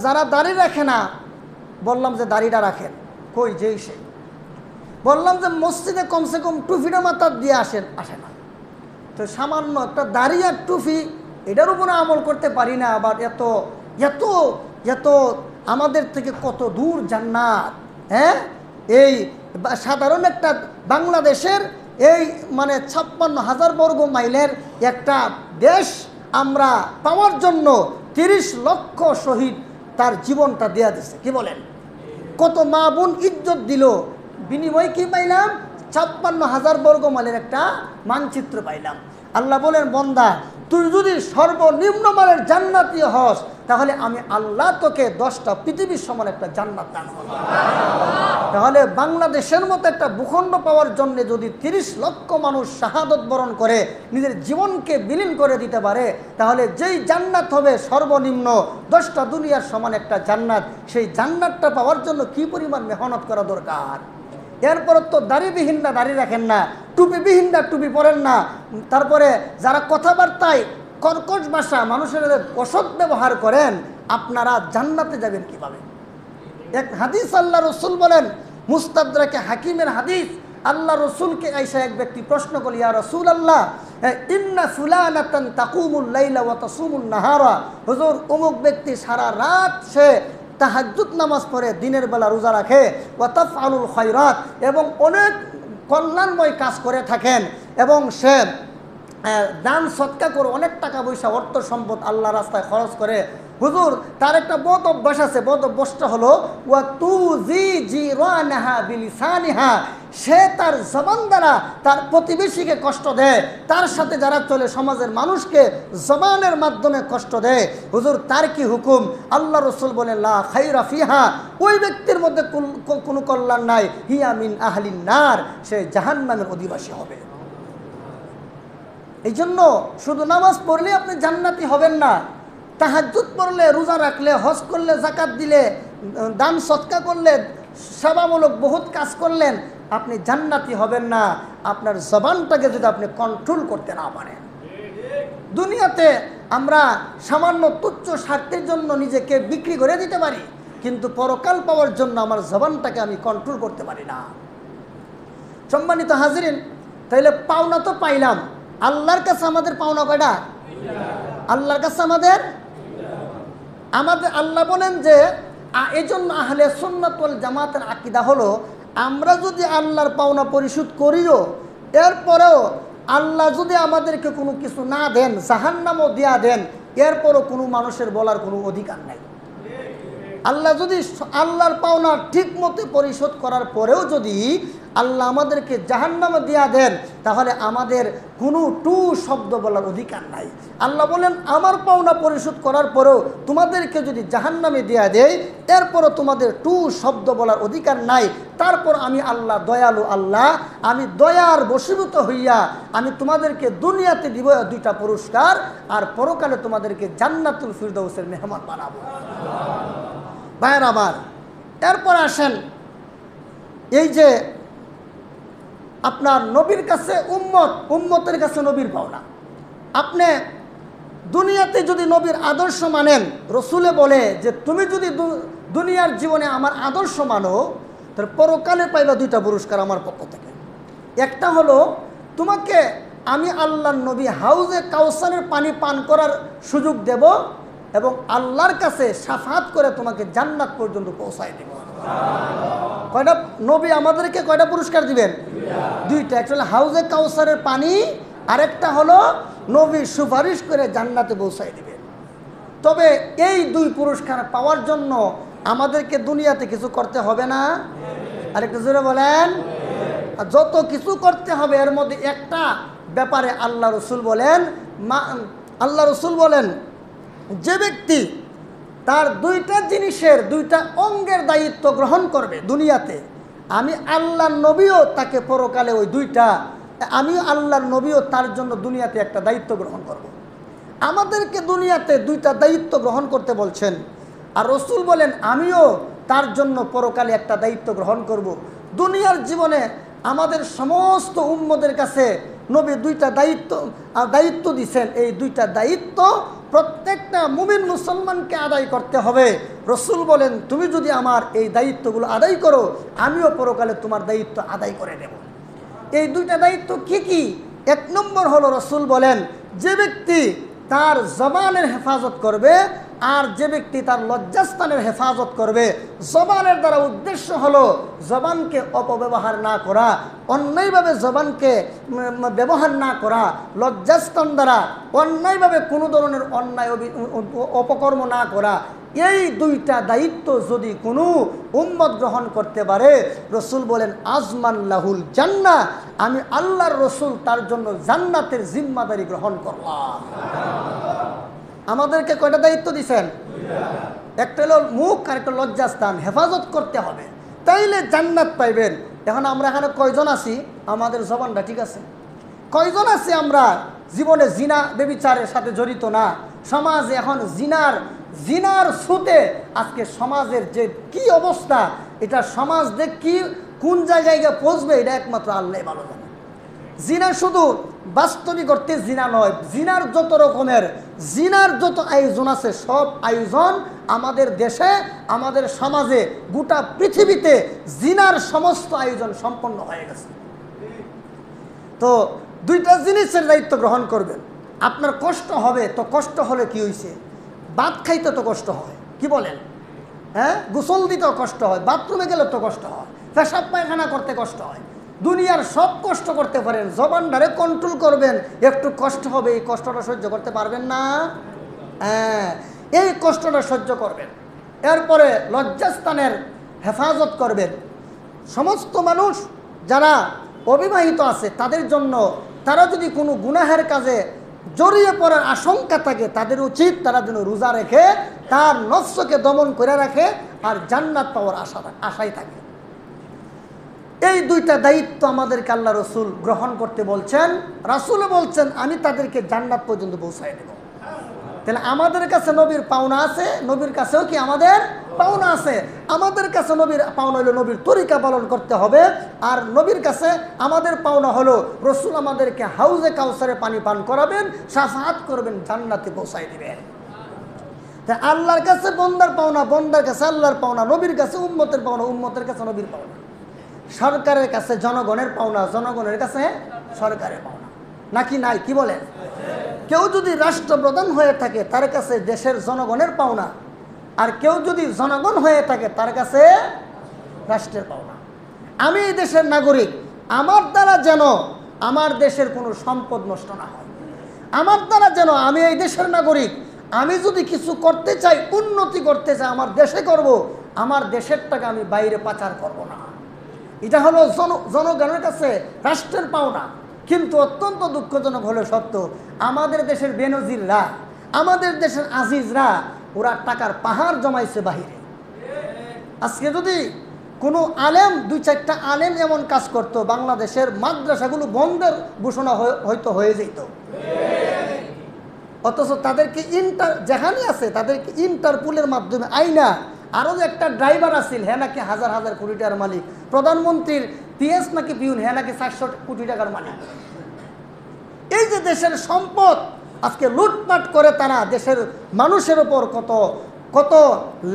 যারা দাড়ি রাখে না, বললাম যে দাড়িটা রাখেন, কই যেই সেই বললাম যে মসজিদে কমসে কম টুপিটা মাথার দিয়ে আসে না, তো সামান্য একটা দাড়ি আর টুপি এটার উপরে আমল করতে পারি না, আবার এত এত এত আমাদের থেকে কত দূর জান্নাত। এই সাধারণ একটা বাংলাদেশের এই 56,000 বর্গ মাইলের একটা দেশ আমরা পাওয়ার জন্য 30 লক্ষ শহীদ তার জীবনটা দেয়া দিছে। কি বলেন? কত মা বোন ইজ্জত দিল, বিনিময়ে কি পাইলাম? 56,000 বর্গ মাইলের একটা মানচিত্র পাইলাম। আল্লাহ বলেন বন্দা, তুই যদি সর্বনিম্ন মানের জান্নাতি হস, তাহলে আমি আল্লাহ তোকে 10টা পৃথিবীর সমান একটা জান্নাত দান করব। তাহলে বাংলাদেশের মতো একটা ভূখণ্ড পাওয়ার জন্য যদি 30 লক্ষ মানুষ শাহাদত বরণ করে নিজের জীবনকে বিলীন করে দিতে পারে, তাহলে যেই জান্নাত হবে সর্বনিম্ন 10টা দুনিয়ার সমান একটা জান্নাত, সেই জান্নাতটা পাওয়ার জন্য কি পরিমাণ মেহনত করা দরকার। এরপর তো দাড়িবিহীনরা দাড়ি রাখেন না, টুপিবিহীনরা টুপি পরেন না, তারপরে যারা কথাবার্তায় কর্কশ ভাষা মানুষের অসৎ ব্যবহার করেন, আপনারা জান্নাতে যাবেন কিভাবে? এক হাদিস আল্লাহ রসুল বলেন, মুস্তাদরাকে হাকিমের হাদিস, আল্লাহ রসুলকে আইসা এক ব্যক্তি প্রশ্ন করল, ইয়া রাসূলুল্লাহ, ইন্না ফুলানাতান তাকুমুল লাইলা ওয়া তাসুমুন নাহারা, হুজুর অমুক ব্যক্তি সারা রাত সে তাহাজ্জুদ নামাজ পড়ে, দিনের বেলা রোজা রাখে, ওয়া তাফআলুল খায়রাত, এবং অনেক কল্যাণময় কাজ করে থাকেন, এবং সে দান সৎকা করে অনেক টাকা পয়সা অর্থ সম্পদ আল্লাহ রাস্তায় খরচ করে। হুজুর তার একটা বদ অভ্যাস আছে, বদ অভ্যাসটা হলো ওয়া তুজি জিরানাহা বিলিসানিহা, সে তার জবান দ্বারা তার প্রতিবেশীকে কষ্ট দেয়, তার সাথে যারা চলে সমাজের মানুষকে জবানের মাধ্যমে কষ্ট দেয়। হুজুর তার কি হুকুম? আল্লাহ রসুল বলেন, লা খাইরা ফিহা, ওই ব্যক্তির মধ্যে কোনো কল্যাণ নাই, হিয়া মিন আহলিন নার, সে জাহান্নামের অধিবাসী হবে। এই জন্য শুধু নামাজ পড়লে আপনি জান্নাতি হবেন না, তাহাজ্জুদ পড়লে, রোজা রাখলে, হজ করলে, যাকাত দিলে, দান সৎকা করলে, সেবামূলক বহুত কাজ করলেন, আপনি জান্নাতি হবেন না আপনার জবানটাকে যদি আপনি কন্ট্রোল করতে না পারেন। দুনিয়াতে আমরা সামান্য তুচ্ছ স্বার্থের জন্য নিজেকে বিক্রি করে দিতে পারি, কিন্তু পরকাল পাওয়ার জন্য আমার জবানটাকে আমি কন্ট্রোল করতে পারি না। সম্মানিত হাজিরিন, তাইলে পাওনা তো পাইলাম, আল্লাহর কাছে আমাদের পাওনা কয়টা? আল্লাহর কাছে আমাদের আল্লাহ বলেন যে, এজন্য আহলে সুন্নাত ওয়াল জামাতের আকীদা হলো, আমরা যদি আল্লাহর পাওনা পরিশোধ করিও, এরপরেও আল্লাহ যদি আমাদেরকে কোনো কিছু না দেন, জাহান্নামও দিয়া দেন, এরপরও কোনো মানুষের বলার কোনো অধিকার নাই। আল্লাহ যদি আল্লাহর পাওনা ঠিক মতো পরিশোধ করার পরেও যদি আল্লাহ আমাদেরকে জাহান্নামে দিয়া দেন, তাহলে আমাদের কোনো টু শব্দ বলার অধিকার নাই। আল্লাহ বলেন, আমার পাওনা পরিশোধ করার পরেও তোমাদেরকে যদি জাহান্নামে দেয়া দেয়, এরপরও তোমাদের টু শব্দ বলার অধিকার নাই। তারপর আমি আল্লাহ দয়ালু আল্লাহ, আমি দয়ার বশীভূত হইয়া আমি তোমাদেরকে দুনিয়াতে দিব দুইটা পুরস্কার, আর পরকালে তোমাদেরকে জান্নাতুল ফিরদাউসের মেহমান বানাবো। ভাইয়ের আমার, এরপর আসেন, এই যে আপনার নবীর কাছে উম্মতের কাছে নবীর পাওনা, আপনি দুনিয়াতে যদি নবীর আদর্শ মানেন, রসুলে বলে যে তুমি যদি দুনিয়ার জীবনে আমার আদর্শ মানো, তাহলে পরকালে পাইবা দুইটা পুরস্কার আমার পক্ষ থেকে। একটা হলো, তোমাকে আমি আল্লাহর নবী হাউজে কাউসারের পানি পান করার সুযোগ দেব, এবং আল্লাহর কাছে শাফাত করে তোমাকে জান্নাত পর্যন্ত পৌঁছায় দেব। কয়টা নবী আমাদেরকে কয়টা পুরস্কার দিবেন? দুইটা। একটা হলো হাউজে কাউসারের পানি, আরেকটা হলো নবী সুপারিশ করে জান্নাতে পৌঁছায় দিবেন। তবে এই দুই পুরস্কার পাওয়ার জন্য আমাদেরকে দুনিয়াতে কিছু করতে হবে না? আরেকটু জোরে বলেন। যত কিছু করতে হবে, এর মধ্যে একটা ব্যাপারে আল্লাহ রসুল বলেন যে ব্যক্তি তার দুইটা জিনিসের, দুইটা অঙ্গের দায়িত্ব গ্রহণ করবে দুনিয়াতে, আমি আল্লাহর নবীও তাকে পরকালে ওই দুইটা, আমি আল্লাহর নবীও তার জন্য দুনিয়াতে একটা দায়িত্ব গ্রহণ করব। আমাদেরকে দুনিয়াতে দুইটা দায়িত্ব গ্রহণ করতে বলছেন, আর রসুল বলেন আমিও তার জন্য পরকালে একটা দায়িত্ব গ্রহণ করব। দুনিয়ার জীবনে আমাদের সমস্ত উম্মতের কাছে নবী দুইটা দায়িত্ব দিছেন। এই দুইটা দায়িত্ব প্রত্যেকটা মুমিন মুসলমানকে আদায় করতে হবে। রসুল বলেন, তুমি যদি আমার এই দায়িত্বগুলো আদায় করো, আমিও পরকালে তোমার দায়িত্ব আদায় করে নেব। এই দুইটা দায়িত্ব কি কি? এক নম্বর হলো, রসুল বলেন যে ব্যক্তি তার জবানের হেফাজত করবে, আর যে ব্যক্তি তার লজ্জাস্থানের হেফাজত করবে। জবানের দ্বারা উদ্দেশ্য হলো জবানকে অপব্যবহার না করা, অন্যায়ভাবে জবানকে ব্যবহার না করা, লজ্জাস্থান দ্বারা অন্যায়ভাবে কোনো ধরনের অন্যায় অপকর্ম না করা। এই দুইটা দায়িত্ব যদি কোনো উম্মত গ্রহণ করতে পারে, রসুল বলেন আজমান লাহুল জান্নাহ, আমি আল্লাহর রসুল তার জন্য জান্নাতের জিম্মাদারি গ্রহণ করলাম। আমাদেরকে কয়টা দায়িত্ব দিচ্ছেন? একটা হলো মুখ, আর একটা লজ্জাস্থান হেফাজত করতে হবে, তাইলে জান্নাত পাইবেন। এখন আমরা এখানে কয়জন আছি আমাদের জবানটা ঠিক আছে? কয়জন আছি আমরা জীবনে জিনা ব্যভিচারের সাথে জড়িত না? সমাজে এখন জিনার সুতে আজকে সমাজের যে কি অবস্থা, এটা সমাজ কোন জায়গায় গিয়ে পৌঁছবে, এটা একমাত্র আল্লাহ ভালো জানে। জিনা শুধু বাস্তবিক অর্থে জিনা নয়। জিনার যত আয়োজন আছে সব আয়োজন আমাদের দেশে, আমাদের সমাজে, গোটা পৃথিবীতে জিনার সমস্ত আয়োজন সম্পন্ন হয়ে গেছে। তো দুইটা জিনিসের দায়িত্ব গ্রহণ করবেন। আপনার কষ্ট হবে, তো কষ্ট হলে কি হয়েছে? ভাত খাইতে তো কষ্ট হয়, কি বলেন? হ্যাঁ, গোসল দিতেও কষ্ট হয়, বাথরুমে গেলে তো কষ্ট হয়, পেশাব পায়খানা করতে কষ্ট হয়। দুনিয়ার সব কষ্ট করতে পারেন, জবানটারে কন্ট্রোল করবেন, একটু কষ্ট হবে, এই কষ্টটা সহ্য করতে পারবেন না? হ্যাঁ, এই কষ্টটা সহ্য করবেন। এরপরে লজ্জাস্থানের হেফাজত করবেন। সমস্ত মানুষ যারা অবিবাহিত আছে তাদের জন্য, তারা যদি কোনো গুনাহের কাজে জড়িয়ে পড়ার আশঙ্কা থাকে, তাদের উচিত তারা যেন রোজা রেখে তার নফসকে দমন করে রাখে আর জান্নাত পাওয়ার আশায় থাকে। এই দুইটা দায়িত্ব আমাদেরকে আল্লাহ রসুল গ্রহণ করতে বলছেন। রাসূলও বলছেন আমি তাদেরকে জান্নাত পর্যন্ত পৌঁছায় দেব। তাহলে আমাদের কাছে নবীর পাওনা আছে, নবীর কাছেও কি আমাদের পাওনা আছে? আমাদের কাছে নবীর পাওনা হলো নবীর তরিকা পালন করতে হবে, আর নবীর কাছে আমাদের পাওনা হলো রসুল আমাদেরকে হাউজে কাউসারে পানি পান করাবেন, শাফাআত করবেন, জান্নাতে পৌঁছায় দিবেন। তাই আল্লাহর কাছে বন্দার পাওনা, বন্দার কাছে আল্লাহর পাওনা, নবীর কাছে উম্মতের পাওনা, উম্মতের কাছে নবীর পাওনা, সরকারের কাছে জনগণের পাওনা, জনগণের কাছে সরকারের পাওনা, নাকি নাই? কি বলেন? কেউ যদি রাষ্ট্রপ্রধান হয়ে থাকে তার কাছে দেশের জনগণের পাওনা, আর কেউ যদি জনগণ হয়ে থাকে তার কাছে রাষ্ট্রের পাওনা। আমি এই দেশের নাগরিক, আমার দ্বারা যেন আমার দেশের কোনো সম্পদ নষ্ট না হয়, আমার দ্বারা যেন, আমি এই দেশের নাগরিক, আমি যদি কিছু করতে চাই, উন্নতি করতে চাই, আমার দেশে করব, আমার দেশের টাকা আমি বাইরে পাচার করব না। এটা হলো জনগণের কাছে রাষ্ট্রের পাওনা। কিন্তু অত্যন্ত দুঃখজনক হলো সত্য, আমাদের দেশের বেনজিররা, আমাদের দেশের আজিজরা, ওরা টাকার পাহাড় জমাইছে বাহিরে। আজকে যদি কোনো আলেম, দুই চারটা আলেম এমন কাজ করতো, বাংলাদেশের মাদ্রাসাগুলো বন্ধের ঘোষণা হয়তো হয়ে যেত। অথচ তাদেরকে যেখানে আছে তাদেরকে ইন্টারপোলের মাধ্যমে আইনা, আরও যে একটা ড্রাইভার আছিল, হ্যাঁ নাকি হাজার হাজার কোটি টাকার মালিক, প্রধানমন্ত্রীর পিএস নাকি পিউন, হ্যাঁ নাকি 400 কোটি টাকার মালিক। এই যে দেশের সম্পদ আজকে লুটপাট করে তারা দেশের মানুষের ওপর কত কত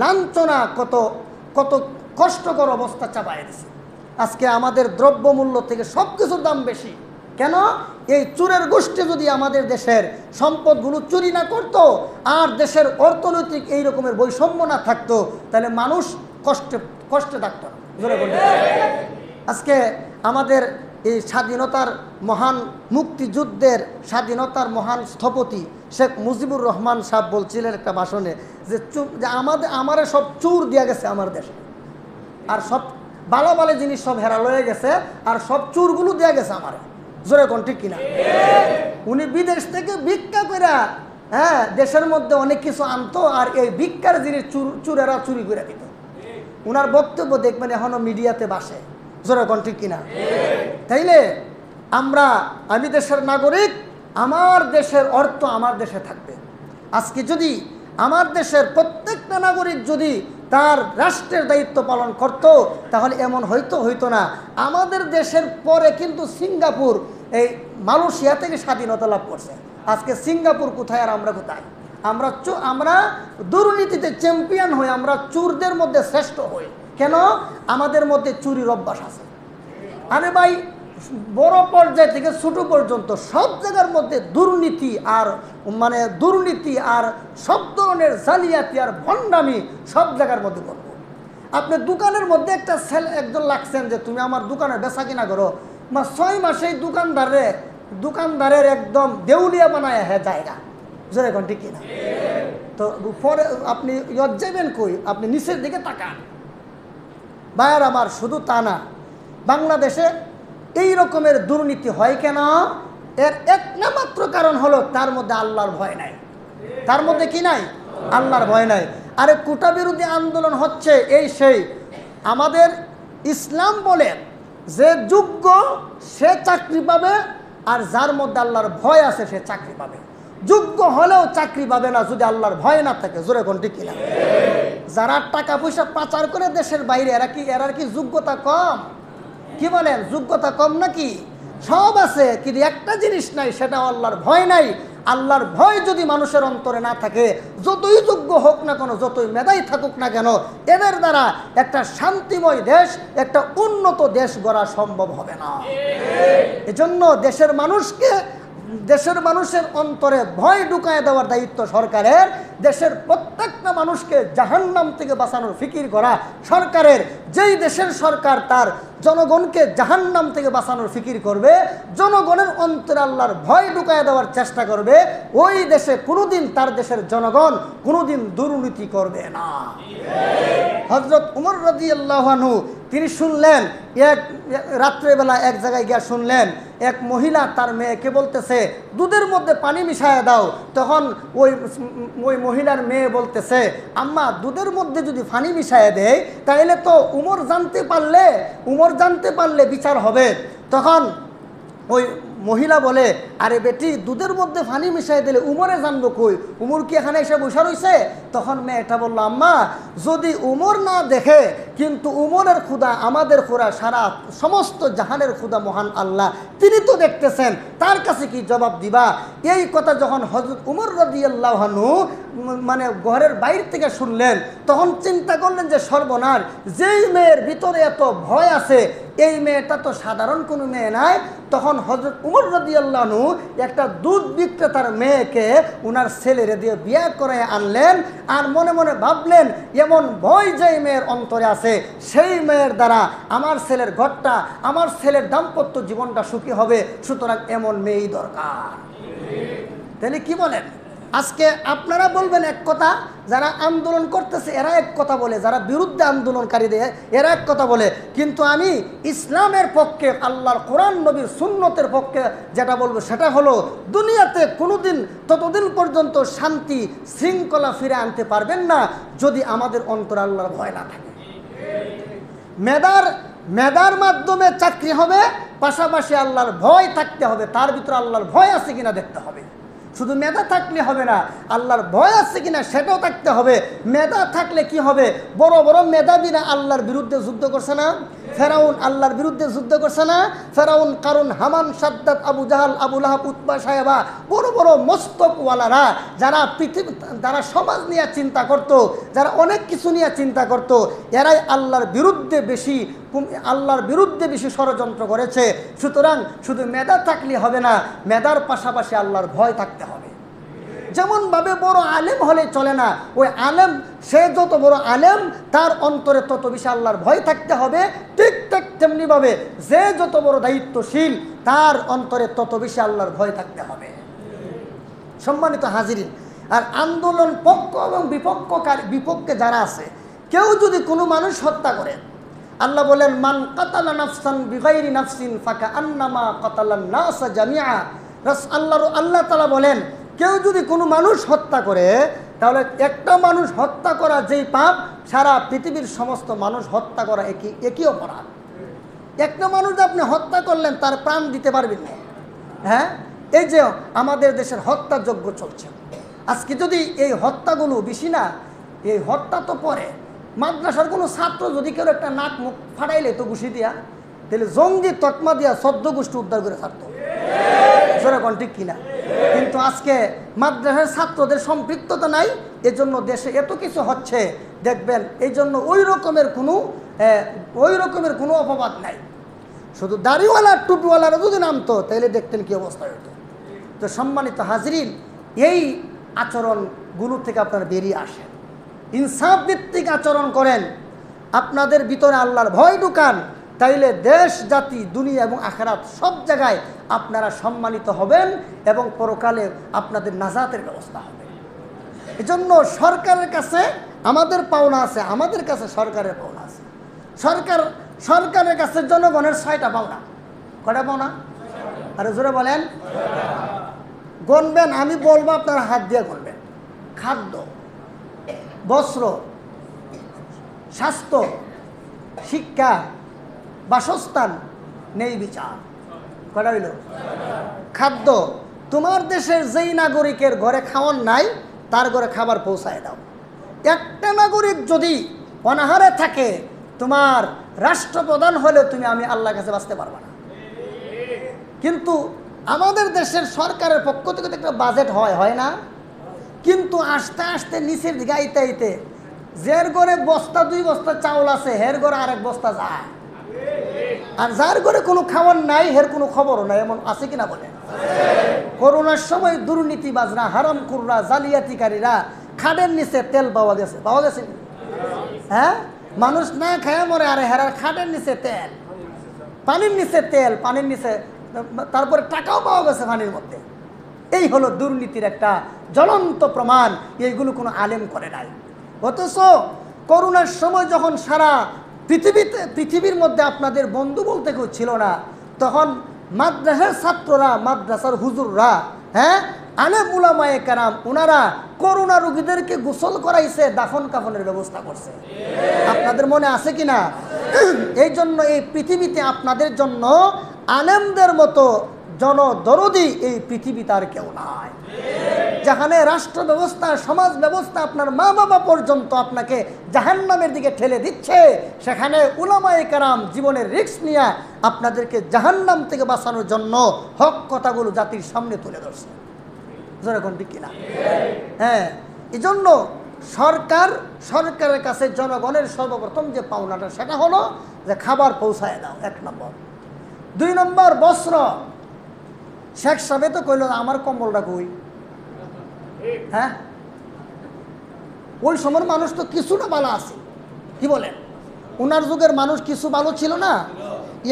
লাঞ্ছনা, কত কত কষ্টকর অবস্থা চাপায় দিছে। আজকে আমাদের দ্রব্যমূল্য থেকে সব কিছুর দাম বেশি। কেন? এই চোরের গোষ্ঠী যদি আমাদের দেশের সম্পদগুলো চুরি না করত, আর দেশের অর্থনৈতিক এই রকমের বৈষম্য না থাকতো, তাহলে মানুষ কষ্টে থাকতো না। আজকে আমাদের এই স্বাধীনতার মহান মুক্তিযুদ্ধের স্বাধীনতার মহান স্থপতি শেখ মুজিবুর রহমান সাহেব বলছিলেন একটা ভাষণে যে আমারে সব চুর দিয়া গেছে আমার দেশে, আর সব ভালো ভালো জিনিস সব হেরা লয়ে গেছে, আর সব চুরগুলো দেয়া গেছে আমারে। জোরে কোন ঠিক কিনা? উনি বিদেশ থেকে ভিক্ষা করে, হ্যাঁ, দেশের মধ্যে অনেক কিছু আনতো, আর এই ভিক্ষার জিনিস চুরেরা চুরি করে দিত। উনার বক্তব্য দেখবেন এখনো মিডিয়াতে বাসে। জোরে কোন ঠিক কিনা? তাইলে আমি দেশের নাগরিক, আমার দেশের অর্থ আমার দেশে থাকবে। আজকে যদি আমার দেশের প্রত্যেকটা নাগরিক যদি তার রাষ্ট্রের দায়িত্ব পালন করত, তাহলে এমন হইতো না। আমাদের দেশের পরে কিন্তু সিঙ্গাপুর, এই মালয়েশিয়া থেকে স্বাধীনতা লাভ করছে। আজকে সিঙ্গাপুর কোথায় আর আমরা কোথায়? আমরা দুর্নীতিতে চ্যাম্পিয়ন হই, আমরা চোরদের মধ্যে শ্রেষ্ঠ হই। কেন? আমাদের মধ্যে চুরির অভ্যাস আছে। আরে ভাই, বড় পর্যায় থেকে ছোট পর্যন্ত সব জায়গার মধ্যে দুর্নীতি আর সব ধরনের জালিয়াতি আর ভণ্ডামি সব জায়গার মধ্যে করব। আপনি দোকানের মধ্যে একজন লাগছেন যে তুমি আমার দোকানে বেচা কিনা করো, 6 মাসে দোকানদারের একদম দেউলিয়া বানায় জায়গা। জোরে এখন ঠিক কিনা? তো পরে আপনি যাবেন কই? আপনি নিচের দিকে তাকান। ভাইয়ার আমার, শুধু তা না, বাংলাদেশে এই রকমের দুর্নীতি হয় কেন? এর একমাত্র কারণ হলো তার মধ্যে আল্লাহর ভয় নাই। তার মধ্যে কি নাই? আল্লাহর ভয় নাই। আরে কোটা বিরোধী আন্দোলন হচ্ছে, এই সেই। আমাদের ইসলাম বলে যে যোগ্য সে চাকরি পাবে, আর যার মধ্যে আল্লাহর ভয় আছে সে চাকরি পাবে। যোগ্য হলেও চাকরি পাবে না যদি আল্লাহর ভয় না থাকে। জোরে কোন ঠিক কিনা? যারা টাকা পয়সা পাচার করে দেশের বাইরে, এরা কি যোগ্যতা কম? কি বলেন? যোগ্যতা কম নাকি? সব আছে, কিন্তু একটা জিনিস নাই, সেটা আল্লাহর ভয় নাই। আল্লাহর ভয় যদি মানুষের অন্তরে না থাকে, যতই যোগ্য হোক না কেন, যতই মেধাই থাকুক না কেন, এদের দ্বারা একটা শান্তিময় দেশ, একটা উন্নত দেশ গড়া সম্ভব হবে না। এজন্য দেশের মানুষের অন্তরে ভয় ঢুকায় দেওয়ার দায়িত্ব সরকারের। দেশের প্রত্যেকটা মানুষকে জাহান্নাম থেকে বাঁচানোর ফিকির করা সরকারের। যেই দেশের সরকার তার জনগণকে জাহান্নাম থেকে বাঁচানোর ফিকির করবে, জনগণের অন্তরে আল্লাহর ভয় ঢুকায় দেওয়ার চেষ্টা করবে, ওই দেশে কোনোদিন তার দেশের জনগণ কোনোদিন দুর্নীতি করবে না। হযরত উমর রাদিয়াল্লাহু আনহু তিনি শুনলেন, রাত্রেবেলা এক জায়গায় গিয়ে শুনলেন এক মহিলা তার মেয়েকে বলতেছে দুধের মধ্যে পানি মিশায় দাও। তখন ওই মহিলার মেয়ে বলতেছে, আম্মা দুধের মধ্যে যদি পানি মিশায় দেয় তাহলে তো উমর জানতে পারলে বিচার হবে। তখন ওই মহিলা বলে, আরে বেটি, দুধের মধ্যে পানি মিশাই দিলে উমরে জানবো কই? উমর কি এখানে এসে বসে রয়েছে? তখন মেয়েটা বললো, আম্মা যদি উমর না দেখে, কিন্তু উমরের খুদা আমাদের খুদা, সারা সমস্ত জাহানের খুদা মহান আল্লাহ, তিনি তো দেখতেছেন, তার কাছে কি জবাব দিবা? এই কথা যখন হযরত উমর রাদিয়াল্লাহু আনহু মানে ঘরের বাইরে থেকে শুনলেন, তখন চিন্তা করলেন যে সর্বনাশ, যেই মেয়ের ভিতরে এত ভয় আছে, এই মেয়েটা তো সাধারণ কোনো মেয়ে নাই। তখন হযরত উমর রাদিয়াল্লাহু আনহু একটা দুধ বিক্রেতার মেয়েকে ওনার ছেলেরে দিয়ে বিয়ে করে আনলেন, আর মনে মনে ভাবলেন, এমন ভয় যেই মেয়ের অন্তরে আছে, সেই মেয়ের দ্বারা আমার ছেলের ঘরটা, আমার ছেলের দাম্পত্য জীবনটা সুখী হবে, সুতরাং এমন মেয়েই দরকার। তাহলে কি বলেন? আজকে আপনারা বলবেন এক কথা, যারা আন্দোলন করতেছে এরা এক কথা বলে, যারা বিরুদ্ধে আন্দোলনকারীদের এরা এক কথা বলে, কিন্তু আমি ইসলামের পক্ষে, আল্লাহর কোরআন নবীর সুন্নতের পক্ষে যেটা বলবো সেটা হলো, দুনিয়াতে কোনোদিন ততদিন পর্যন্ত শান্তি শৃঙ্খলা ফিরে আনতে পারবেন না যদি আমাদের অন্তরে আল্লাহর ভয় না থাকে। মেধার মাধ্যমে চাকরি হবে, পাশাপাশি আল্লাহর ভয় থাকতে হবে, তার ভিতরে আল্লাহর ভয় আছে কিনা দেখতে হবে। শুধু মেধা থাকলে হবে না, আল্লাহর ভয় আছে কিনা সেটাও থাকতে হবে। মেধা থাকলে কি হবে? বড় বড় মেধাবীরা আল্লাহর বিরুদ্ধে যুদ্ধ করছে না? ফেরাউন আল্লাহর বিরুদ্ধে যুদ্ধ করছে না? ফেরাউন, কারুন, হামান, সাদ্দাত, আবু জাহাল, আবু লাহাব, উতবা, সাহেবা, বড় বড় মস্তকওয়ালারা, যারা সমাজ নিয়ে চিন্তা করত, যারা অনেক কিছু নিয়ে চিন্তা করত, এরাই আল্লাহর বিরুদ্ধে বেশি ষড়যন্ত্র করেছে। সুতরাং শুধু মেধা থাকলে হবে না, মেধার পাশাপাশি আল্লাহর ভয় থাকতে হবে। যেমনভাবে বড় আলেম হলে চলে না, ওই আলেম, সে যত বড় আলেম তার অন্তরে তত বেশি আল্লাহর ভয় থাকতে হবে। ঠিক তেমনিভাবে যে যত বড় দায়িত্বশীল তার অন্তরে তত বেশি আল্লাহর ভয় থাকতে হবে। সম্মানিত হাজিরিন, আর আন্দোলন পক্ষ এবং বিপক্ষে যারা আছে, কেউ যদি কোনো মানুষ হত্যা করে, আল্লাহ বলেন, মান কাতালা নাফসান বিগাইরি নাফসিন ফাকাআন্নামা কাতালান নাস জামিআ। আল্লাহ তাআলা বলেন, কেউ যদি কোনো মানুষ হত্যা করে, তাহলে একটা মানুষ হত্যা করা যেই পাপ, সারা পৃথিবীর সমস্ত মানুষ হত্যা করা একই অপরাধ। একটা মানুষ আপনি হত্যা করলেন, তার প্রাণ দিতে পারবেন না। হ্যাঁ, এই যে আমাদের দেশের হত্যাযজ্ঞ চলছে, আজকে যদি এই হত্যাগুলো বেশি না, এই হত্যা তো পরে মাদ্রাসার কোনো ছাত্র যদি কেউ একটা নাক মুখ ফাটাইলে তো ঘুষি দিয়া, তাহলে জঙ্গি তকমা দিয়া 14 গোষ্ঠী উদ্ধার করে ছাড়তো, সেরকম ঠিক কিনা? কিন্তু আজকে মাদ্রাসার ছাত্রদের সম্পৃক্ততা নাই, এজন্য দেশে এত কিছু হচ্ছে দেখবেন। এই জন্য ওই রকমের কোনো অপবাদ নাই। শুধু দাড়িওয়ালা টুপিওয়ালারা যদি নামতো তাহলে দেখতেন কি অবস্থা হতো। তো সম্মানিত হাজরিন, এই আচরণগুলো থেকে আপনারা বেরিয়ে আসেন, ইনসাফ ভিত্তিক আচরণ করেন, আপনাদের ভিতরে আল্লাহর ভয় ঢুকান, তাইলে দেশ, জাতি, দুনিয়া এবং আখিরাত সব জায়গায় আপনারা সম্মানিত হবেন এবং পরকালে আপনাদের নাজাতের ব্যবস্থা হবে। এজন্য সরকারের কাছে আমাদের পাওনা আছে, আমাদের কাছে সরকারের পাওনা আছে। সরকারের কাছে জনগণের 6টা পাওনা। কয়টা পাওনা? আরে জোরে বলেন। গণবেন, আমি বলবো, আপনারা হাত দিয়ে গণবেন। খাদ্য, বস্ত্র, স্বাস্থ্য, শিক্ষা, বাসস্থান, নেই বিচার। কয়টা হইল? খাদ্য, তোমার দেশের যেই নাগরিকের ঘরে খাওয়ার নাই, তার ঘরে খাবার পৌঁছায় দাও। একটা নাগরিক যদি অনাহারে থাকে, তোমার রাষ্ট্রপ্রধান হলে আমি আল্লাহর কাছে বাঁচতে পারবা না। কিন্তু আমাদের দেশের সরকারের পক্ষ থেকে তো একটা বাজেট হয় না? কিন্তু আস্তে আস্তে নিচের দিকে আইতে আইতে যার ঘরে বস্তা 2 বস্তা চাউল আছে হের ঘরে আরেক বস্তা যায়, আর যার ঘরে কোনো খাবার নাই হের কোনো খবরও নাই। এমন আছে কিনা বলে? করোনার সময় দুর্নীতিবাজরা, হারামখোররা, জালিয়াতিকারীরা খাটের নিচে তেল পাওয়া গেছে হ্যাঁ, মানুষ না খায় মরে, আরে হেরার খাটের নিচে তেল, পানির নিচে তেল, পানির নিচে, তারপরে টাকাও পাওয়া গেছে পানির মধ্যে। এই হলো দুর্নীতির একটা জ্বলন্ত প্রমাণ। এইগুলো কোনো আলেম করে নাই। অথচ করোনার সময় যখন সারা পৃথিবীর মধ্যে আপনাদের বন্ধু বলতে কেউ ছিল না, তখন মাদ্রাসার ছাত্ররা, মাদ্রাসার হুজুররা, হ্যাঁ, আলেম উলামায়ে কেরাম, ওনারা করোনা রোগীদেরকে গোসল করাইছে, দাফন কাফনের ব্যবস্থা করছে। আপনাদের মনে আছে কিনা? এই জন্য এই পৃথিবীতে আপনাদের জন্য আলেমদের মতো জনদরদি এই পৃথিবীতে আর কেউ নাই। যেখানে রাষ্ট্র ব্যবস্থা, সমাজ ব্যবস্থা, আপনার মা বাবা পর্যন্ত আপনাকে জাহান্নামের দিকে ঠেলে দিচ্ছে, সেখানে উলামায়ে কেরাম জীবনের রিস্ক নিয়ে আপনাদেরকে জাহান্নাম থেকে বাঁচানোর জন্য হক কথাগুলো জাতির সামনে তুলে ধরছে। যেরকম ঠিক কিনা? হ্যাঁ, এই জন্য সরকারের কাছে জনগণের সর্বপ্রথম যে পাওনাটা সেটা হলো যে খাবার পৌঁছায় দাও, 1 নম্বর। 2 নম্বর বস্ত্র। শেখ সাহেব তো কইল আমার কম্বলটা কই? হ্যাঁ, ওই সময়ের মানুষ তো কিছু না ভালো আছে, কি বলেন? ওনার যুগের মানুষ কিছু ভালো ছিল না?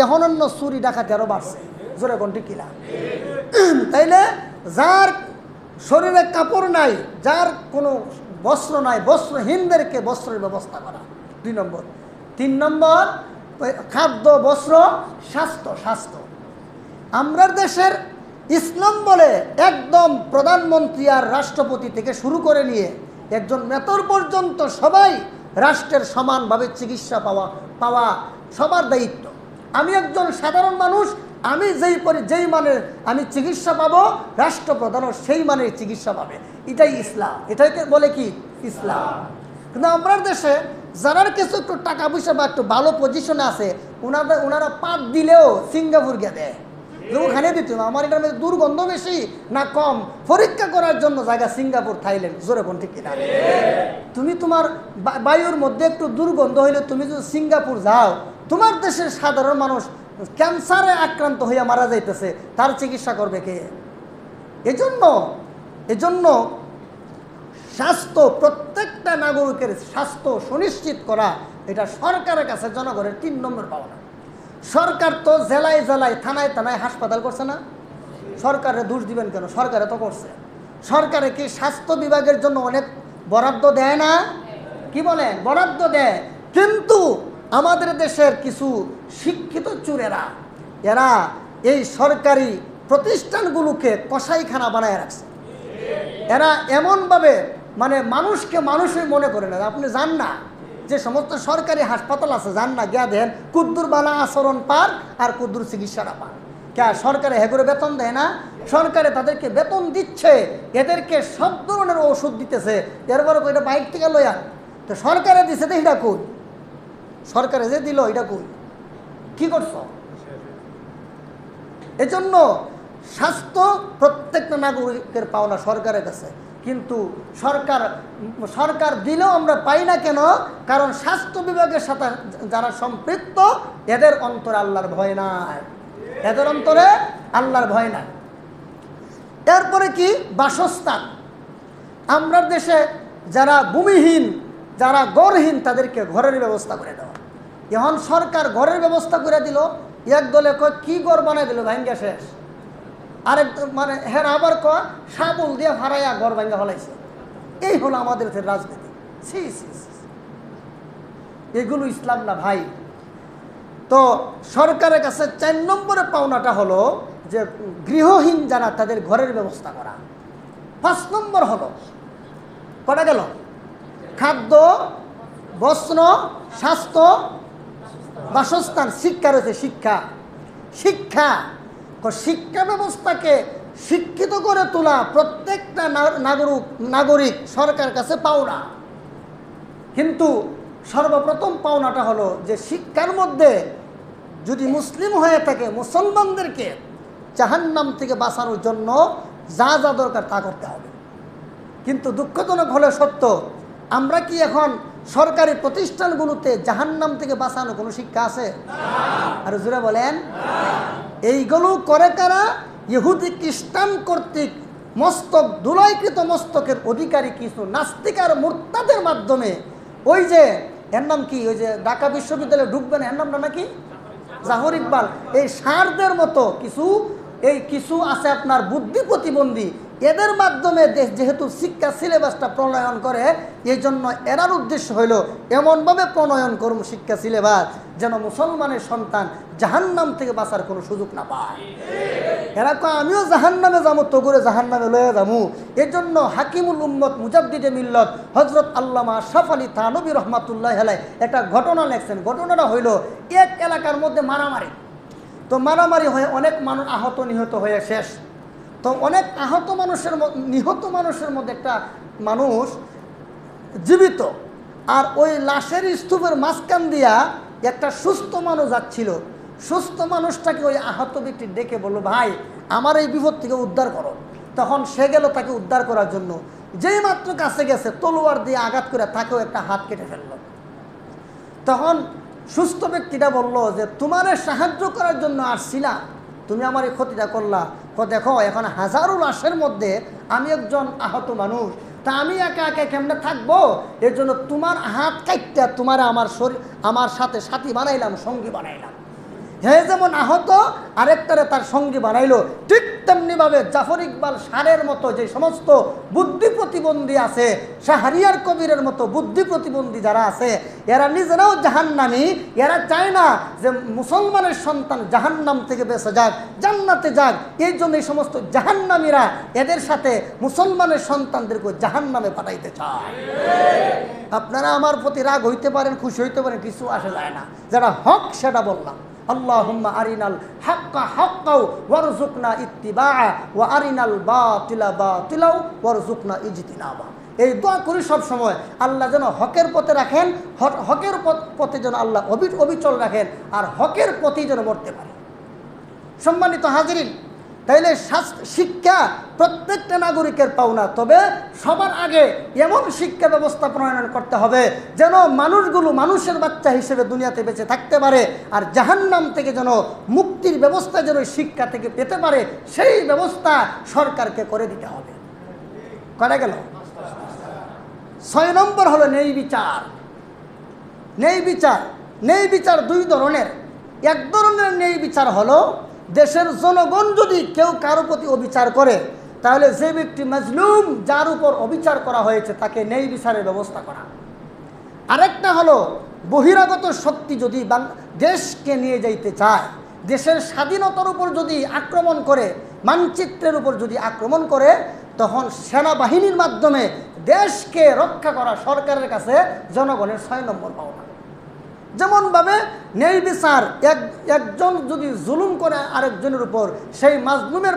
এখন অন্য চুরি ডাকাতি আরো বাড়ছে। জোরে কোনটি কিনা? তাইলে যার শরীরে কাপড় নাই, যার কোনো বস্ত্র নাই, বস্ত্রহীনদেরকে বস্ত্রের ব্যবস্থা করা, 2 নম্বর। 3 নম্বর খাদ্য, বস্ত্র, স্বাস্থ্য। আমরা দেশের ইসলাম বলে একদম প্রধানমন্ত্রী আর রাষ্ট্রপতি থেকে শুরু করে নিয়ে একজন মেতর পর্যন্ত সবাই রাষ্ট্রের সমানভাবে চিকিৎসা পাওয়া সবার দায়িত্ব। আমি একজন সাধারণ মানুষ, আমি যেই মানের আমি চিকিৎসা পাবো, রাষ্ট্রপ্রধানও সেই মানের চিকিৎসা পাবে। এটাই ইসলাম, এটাকে বলে কি ইসলাম। কিন্তু আমরা দেশে যারা কিছু একটু টাকা পয়সা বা একটু ভালো পজিশনে আছে, ওনারা পাত দিলেও সিঙ্গাপুর গিয়ে দেয়। ওখানে দিত না, আমার এটার মধ্যে দুর্গন্ধ বেশি না কম, পরীক্ষা করার জন্য জায়গা সিঙ্গাপুর, থাইল্যান্ড। জোরে কোন ঠিক কিনা? তুমি তোমার বায়ুর মধ্যে একটু দুর্গন্ধ হইলে তুমি যদি সিঙ্গাপুর যাও, তোমার দেশের সাধারণ মানুষ ক্যান্সারে আক্রান্ত হইয়া মারা যাইতেছে, তার চিকিৎসা করবে কে? এজন্য স্বাস্থ্য, প্রত্যেকটা নাগরিকের স্বাস্থ্য সুনিশ্চিত করা, এটা সরকারের কাছে জনগণের 3 নম্বর পাওনা। সরকার তো জেলায় জেলায়, থানায় থানায় হাসপাতাল করছে না? সরকারে দোষ দিবেন কেন? সরকারে তো করছে। সরকারে কি স্বাস্থ্য বিভাগের জন্য অনেক বরাদ্দ দেয় না? কি বলেন? বরাদ্দ দেয়। কিন্তু আমাদের দেশের কিছু শিক্ষিত চোরেরা, এরা এই সরকারি প্রতিষ্ঠানগুলোকে কসাইখানা বানায় রাখছে। এরা এমনভাবে মানুষকে মানুষই মনে করে না। আপনি জান না যে সমস্ত সরকারি হাসপাতাল আছে, জান না, গিয়া দেন কুদ্দুর বালা আচরণ পার আর কুদ্দুর চিকিৎসাটা পান। কে? সরকারে হেগুরে বেতন দেয় না? সরকারে তাদেরকে বেতন দিচ্ছে, এদেরকে সব ধরনের ওষুধ দিতেছে। এরপরে এটা বাইক থেকে লইয়া তো সরকারে দিছে, তো এটা কই? সরকারে যে দিল এটা কই? কি করছ? এজন্য স্বাস্থ্য প্রত্যেকটা নাগরিকের পাওনা সরকারের কাছে। কিন্তু সরকার দিলেও আমরা পাই না কেন? কারণ স্বাস্থ্য বিভাগের সাথে যারা সম্পৃক্ত, এদের অন্তরে আল্লাহর ভয় নাই, এদের অন্তরে আল্লাহর ভয় নাই। এরপরে কি? বাসস্থান। আমরা দেশে যারা ভূমিহীন, যারা ঘরহীন, তাদেরকে ঘরের ব্যবস্থা করে দেওয়া। এখন সরকার ঘরের ব্যবস্থা করে দিল, এক দলে কয় কি ঘর বানাই দিল, ভাঙ্গা শেষ। আরেক হ্যাঁ আবার কয় সাবল দিয়ে ভাড়াইয়া ঘর ভাঙ্গা ফলাইছে। এই হলো আমাদের রাজনীতি। এগুলো ইসলাম না ভাই। তো সরকারের কাছে 4 নম্বরে পাওনাটা হলো যে গৃহহীন যারা, তাদের ঘরের ব্যবস্থা করা। 5 নম্বর হলো, কটা গেল? খাদ্য, বস্ত্র, স্বাস্থ্য, বাসস্থান। শিক্ষা রয়েছে, শিক্ষা ব্যবস্থাকে শিক্ষিত করে তোলা প্রত্যেকটা নাগরিক সরকার কাছে পাওনা। কিন্তু সর্বপ্রথম পাওনাটা হলো যে শিক্ষার মধ্যে যদি মুসলিম হয়ে থাকে, মুসলমানদেরকে জাহান্নাম থেকে বাঁচানোর জন্য যা যা দরকার তা করতে হবে। কিন্তু দুঃখজনক হলে সত্য, আমরা কি এখন সরকারি প্রতিষ্ঠানগুলোতে জাহান্নাম থেকে বাঁচানো কোনো শিক্ষা আছে? আর জোরে বলেন। এইগুলো করে কারা? ইহুদি খ্রিস্টান কর্তৃক মস্তক ধুলাইকৃত মস্তকের অধিকারী কিছু নাস্তিক আর মুরতাদের মাধ্যমে। ওই যে এর নাম কি, ওই যে ঢাকা বিশ্ববিদ্যালয়ে ঢুকবেন, এর নামটা নাকি জাফর ইকবাল, এই সারদের মতো কিছু আছে আপনার বুদ্ধি প্রতিবন্ধী, এদের মাধ্যমে দেশ যেহেতু শিক্ষা সিলেবাসটা প্রণয়ন করে, এই জন্য এরার উদ্দেশ্য হইল এমনভাবে প্রণয়ন করুন শিক্ষা সিলেবাস যেন মুসলমানের সন্তান জাহান্নাম থেকে বাঁচার কোনো সুযোগ না পায়। এরা কয় আমিও জাহান্নামে যাবো, তো করে জাহান্নামে লয়ে যাবো। এর জন্য হাকিমুল উম্মত মুজাদ্দিদে মিল্লত হজরত আল্লামা আশরাফ আলী থানভী রহমাতুল্লাহ আলাইহি একটা ঘটনা লেখছেন। ঘটনাটা হইল এক এলাকার মধ্যে মারামারি। তো মারামারি হয়ে অনেক মানুষ আহত নিহত হয়ে শেষ। তো অনেক নিহত মানুষের মধ্যে একটা মানুষ জীবিত, আর ওই লাশের স্তূপের মাঝখান দিয়া একটা সুস্থ মানুষ যাচ্ছিল। সুস্থ মানুষটাকে ওই আহত ব্যক্তি ডেকে বলল, ভাই আমার এই বিপদ থেকে উদ্ধার করো। তখন সে গেল তাকে উদ্ধার করার জন্য। যেই মাত্র কাছে গেছে তলোয়ার দিয়ে আঘাত করে তাকেও একটা হাত কেটে ফেলল। তখন সুস্থ ব্যক্তিটা বলল যে তোমারে সাহায্য করার জন্য আসছিলাম, তুমি আমার এই ক্ষতিটা করলা। দেখো এখন হাজারো লাশের মধ্যে আমি একজন আহত মানুষ, তা আমি একা একা কেমনে থাকবো? এর জন্য তোমার হাত কাটটা তোমার আমার সাথে সাথী বানাইলাম, সঙ্গী বানাইলাম। হে যেমন আহত আরেকটারে তার সঙ্গী বানাইলো, ঠিক তেমনিভাবে জাফর ইকবাল সারের মতো যে সমস্ত বুদ্ধি প্রতিবন্ধী আছে, শাহরিয়ার কবিরের মতো বুদ্ধি প্রতিবন্ধী যারা আছে, এরা নিজেরাও জাহান্নামী। এরা চায় না যে মুসলমানের সন্তান জাহান্নাম থেকে বেঁচে যাক, জান্নাতে যাক। এই জন্য এই সমস্ত জাহান্নামীরা এদের সাথে মুসলমানের সন্তানদেরকে জাহান্নামে পাঠাইতে চায়। আপনারা আমার প্রতি রাগ হইতে পারেন, খুশি হইতে পারেন, কিছু আসে যায় না। যারা হক সেটা বললাম। আল্লাহুম্মা আরিনাল হাক্কা হাক্কাও ওয়ারযুকনা ইত্তিবাআ ওয়া আরিনাল বাতিলা বাতিলাও ওয়ারযুকনা ইজতিনাবা। এই দোয়া করি সব সময়, আল্লাহ যেন হকের পথে রাখেন, হকের পথে যেন আল্লাহ অবিচল রাখেন, আর হকের পথেই যেন মরতে পারে। সম্মানিত হাজিরিন, তাইলে শিক্ষা প্রত্যেকটা নাগরিকের পাওনা। তবে সবার আগে এমন শিক্ষা ব্যবস্থা প্রণয়ন করতে হবে যেন মানুষগুলো মানুষের বাচ্চা হিসেবে দুনিয়াতে বেঁচে থাকতে পারে, আর জাহান্নাম থেকে যেন মুক্তির ব্যবস্থা যেন শিক্ষা থেকে পেতে পারে, সেই ব্যবস্থা সরকারকে করে দিতে হবে। করা গেল। 6 নম্বর হলো ন্যায় বিচার। ন্যায় বিচার দুই ধরনের। এক ধরনের ন্যায় বিচার হলো দেশের জনগণ যদি কেউ কারো প্রতি অবিচার করে, তাহলে যে ব্যক্তি মাজলুম, যার উপর অবিচার করা হয়েছে, তাকে ন্যায় বিচারের ব্যবস্থা করা। আরেকটা হলো বহিরাগত শক্তি যদি দেশকে নিয়ে যাইতে চায়, দেশের স্বাধীনতার উপর যদি আক্রমণ করে, মানচিত্রের উপর যদি আক্রমণ করে, তখন সেনাবাহিনীর মাধ্যমে দেশকে রক্ষা করা সরকারের কাছে জনগণের 6 নম্বর পাওনা। যেমনভাবে ন্যায় বিচার, একজন যদি জুলুম করে আরেকজনের উপর, সেই মাজলুমের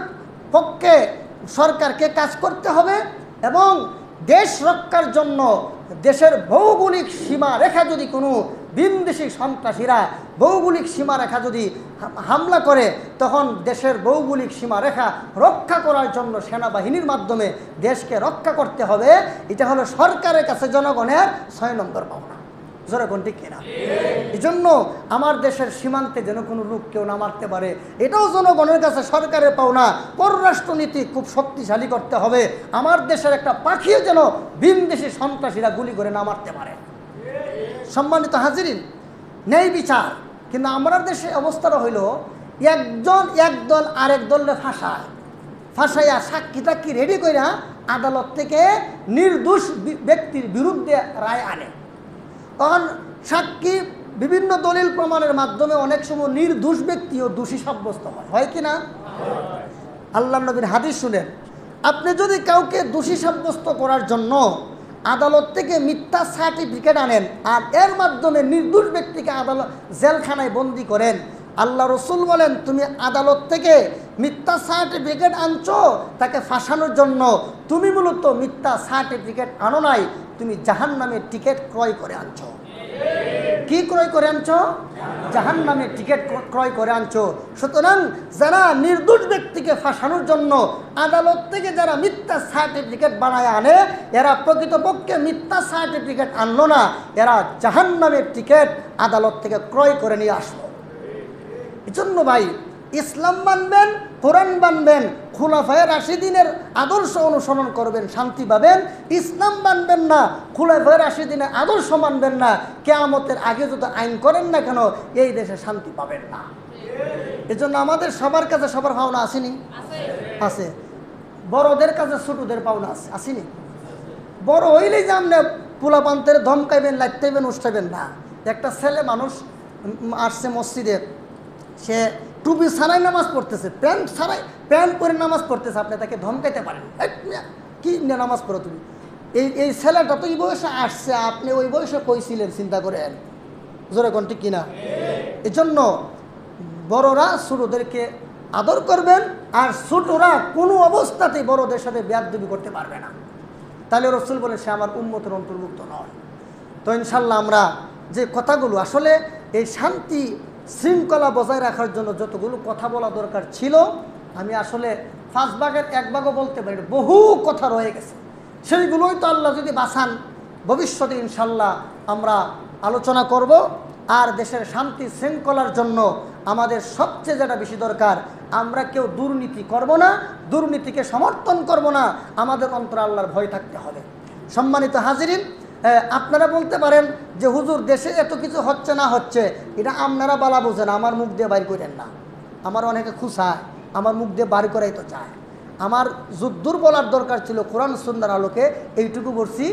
পক্ষে সরকারকে কাজ করতে হবে। এবং দেশ রক্ষার জন্য দেশের ভৌগোলিক সীমা রেখা যদি কোনো ভিনদেশী সন্ত্রাসীরা ভৌগোলিক সীমারেখা যদি হামলা করে, তখন দেশের ভৌগোলিক সীমারেখা রক্ষা করার জন্য সেনাবাহিনীর মাধ্যমে দেশকে রক্ষা করতে হবে। এটা হলো সরকারের কাছে জনগণের 6 নম্বর পাওনা। জনগণ ঠিক কিনা? এই জন্য আমার দেশের সীমান্তে যেন কোনো লোক কেউ না মারতে পারে, এটাও জনগণের কাছে সরকারের পাওনা। পররাষ্ট্রনীতি খুব শক্তিশালী করতে হবে। আমার দেশের একটা পাখিও যেন ভিনদেশী সন্ত্রাসীরা গুলি করে না মারতে পারে। সম্মানিত হাজিরিন, ন্যায় বিচার। কিন্তু আমার দেশে অবস্থাটা হইল একদল আরেক দলরে ফাঁসাইয়া সাক্ষী টাক্ষী রেডি কইরা আদালত থেকে নির্দোষ ব্যক্তির বিরুদ্ধে রায় আনে। তখন সাক্ষী বিভিন্ন দলিল প্রমাণের মাধ্যমে অনেক সময় নির্দোষ ব্যক্তিও দোষী সাব্যস্ত হয় কি না? আল্লাহর নবীর হাদিস শুনেন, আপনি যদি কাউকে দোষী সাব্যস্ত করার জন্য আদালত থেকে মিথ্যা সার্টিফিকেট আনেন, আর এর মাধ্যমে নির্দোষ ব্যক্তিকে আদালত জেলখানায় বন্দি করেন, আল্লাহ রসুল বলেন, তুমি আদালত থেকে মিথ্যা সার্টিফিকেট আনছো তাকে ফাঁসানোর জন্য, তুমি মূলত মিথ্যা সার্টিফিকেট আনো নাই, তুমি জাহান্নামের টিকিট ক্রয় করে আনছো। কি ক্রয় করে আনছো? জাহান্নামের টিকিট ক্রয় করে আনছো। সুতরাং যারা নির্দোষ ব্যক্তিকে ফাঁসানোর জন্য আদালত থেকে যারা মিথ্যা সার্টিফিকেট বানায় আনে, এরা প্রকৃতপক্ষে মিথ্যা সার্টিফিকেট আনলো না, এরা জাহান্নামের টিকিট আদালত থেকে ক্রয় করে নিয়ে আসলো। এজন্য ভাই, ইসলাম মানবেন, কোরআন মানবেন, খুলাফায়ে রাশিদিনের আদর্শ অনুসরণ করবেন, শান্তি পাবেন। ইসলাম মানবেন না, খুলাফায়ে রাশিদিনের আদর্শ মানবেন না, কিয়ামতের আগে যত আইন করেন না কেন এই দেশে শান্তি পাবেন না। এজন্য আমাদের সবার কাছে সবার পাওনা আসেনি? আছে। বড়দের কাছে ছোটদের পাওনা আছে, আসেনি? বড় হইলেই যে আপনি পোলাপান্তের ধমকাইবেন, লাইতেবেন, উষ্ঠাইবেন না। একটা ছেলে মানুষ আসছে মসজিদে, সে টুপি ছাড়াই নামাজ পড়তেছে, প্যান্ট পরে নামাজ পড়তেছে, আপনি তাকে ধমকাইতে পারেন, কি নামাজ পড়ো তুমি? এই ছেলেটা তো এই বয়সে আসছে, আপনি ওই বয়সে কইছিলেন, চিন্তা করেন, জোরে কোনটি কিনা? এই জন্য বড়রা ছোটদেরকে আদর করবেন, আর ছোটরা কোনো অবস্থাতেই বড়দের সাথে বেয়াদবি করতে পারবে না। তাহলে রাসূল বলেন সে আমার উম্মতের অন্তর্ভুক্ত নয়। তো ইনশাল্লাহ আমরা যে কথাগুলো আসলে এই শান্তি শৃঙ্খলা বজায় রাখার জন্য যতগুলো কথা বলা দরকার ছিল, আমি আসলে 5 ভাগের 1 ভাগও বলতে পারি, বহু কথা রয়ে গেছে। সেইগুলোই তো আল্লাহ যদি বাঁচান ভবিষ্যতে ইনশাল্লাহ আমরা আলোচনা করব। আর দেশের শান্তি শৃঙ্খলার জন্য আমাদের সবচেয়ে যেটা বেশি দরকার, আমরা কেউ দুর্নীতি করব না, দুর্নীতিকে সমর্থন করব না, আমাদের অন্তরে আল্লাহর ভয় থাকতে হবে। সম্মানিত হাজিরিন, আপনারা বলতে পারেন যে হুজুর দেশে এত কিছু হচ্ছে না হচ্ছে, এটা আপনারা বালা বোঝেন, আমার মুখ দিয়ে বাইর করেন না। আমার অনেকে খুশায়, আমার মুখ দিয়ে বাইর করাই তো চায়। আমার যুদ্ধর বলার দরকার ছিল কোরআন সুন্নাহর আলোকে, এইটুকু বলছি।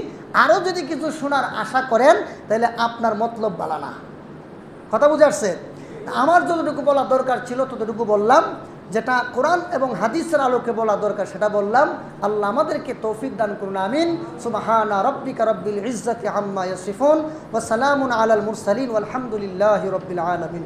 আরও যদি কিছু শোনার আশা করেন তাহলে আপনার মতলব বালা না। কথা বুঝে আসছে? আমার যতটুকু বলা দরকার ছিল ততটুকু বললাম, যেটা কোরআন এবং হাদিসের আলোকে বলা দরকার সেটা বললাম। আল্লাহ আমাদেরকে তৌফিক দান করুন, আমিন। সুবহানা রাব্বিকা রাব্বিল ইজ্জাতি আম্মা ইয়াসিফুন ওয়া সালামুন আলাল মুরসালিন ওয়ালহামদুলিল্লাহি রাব্বিল আলামিন।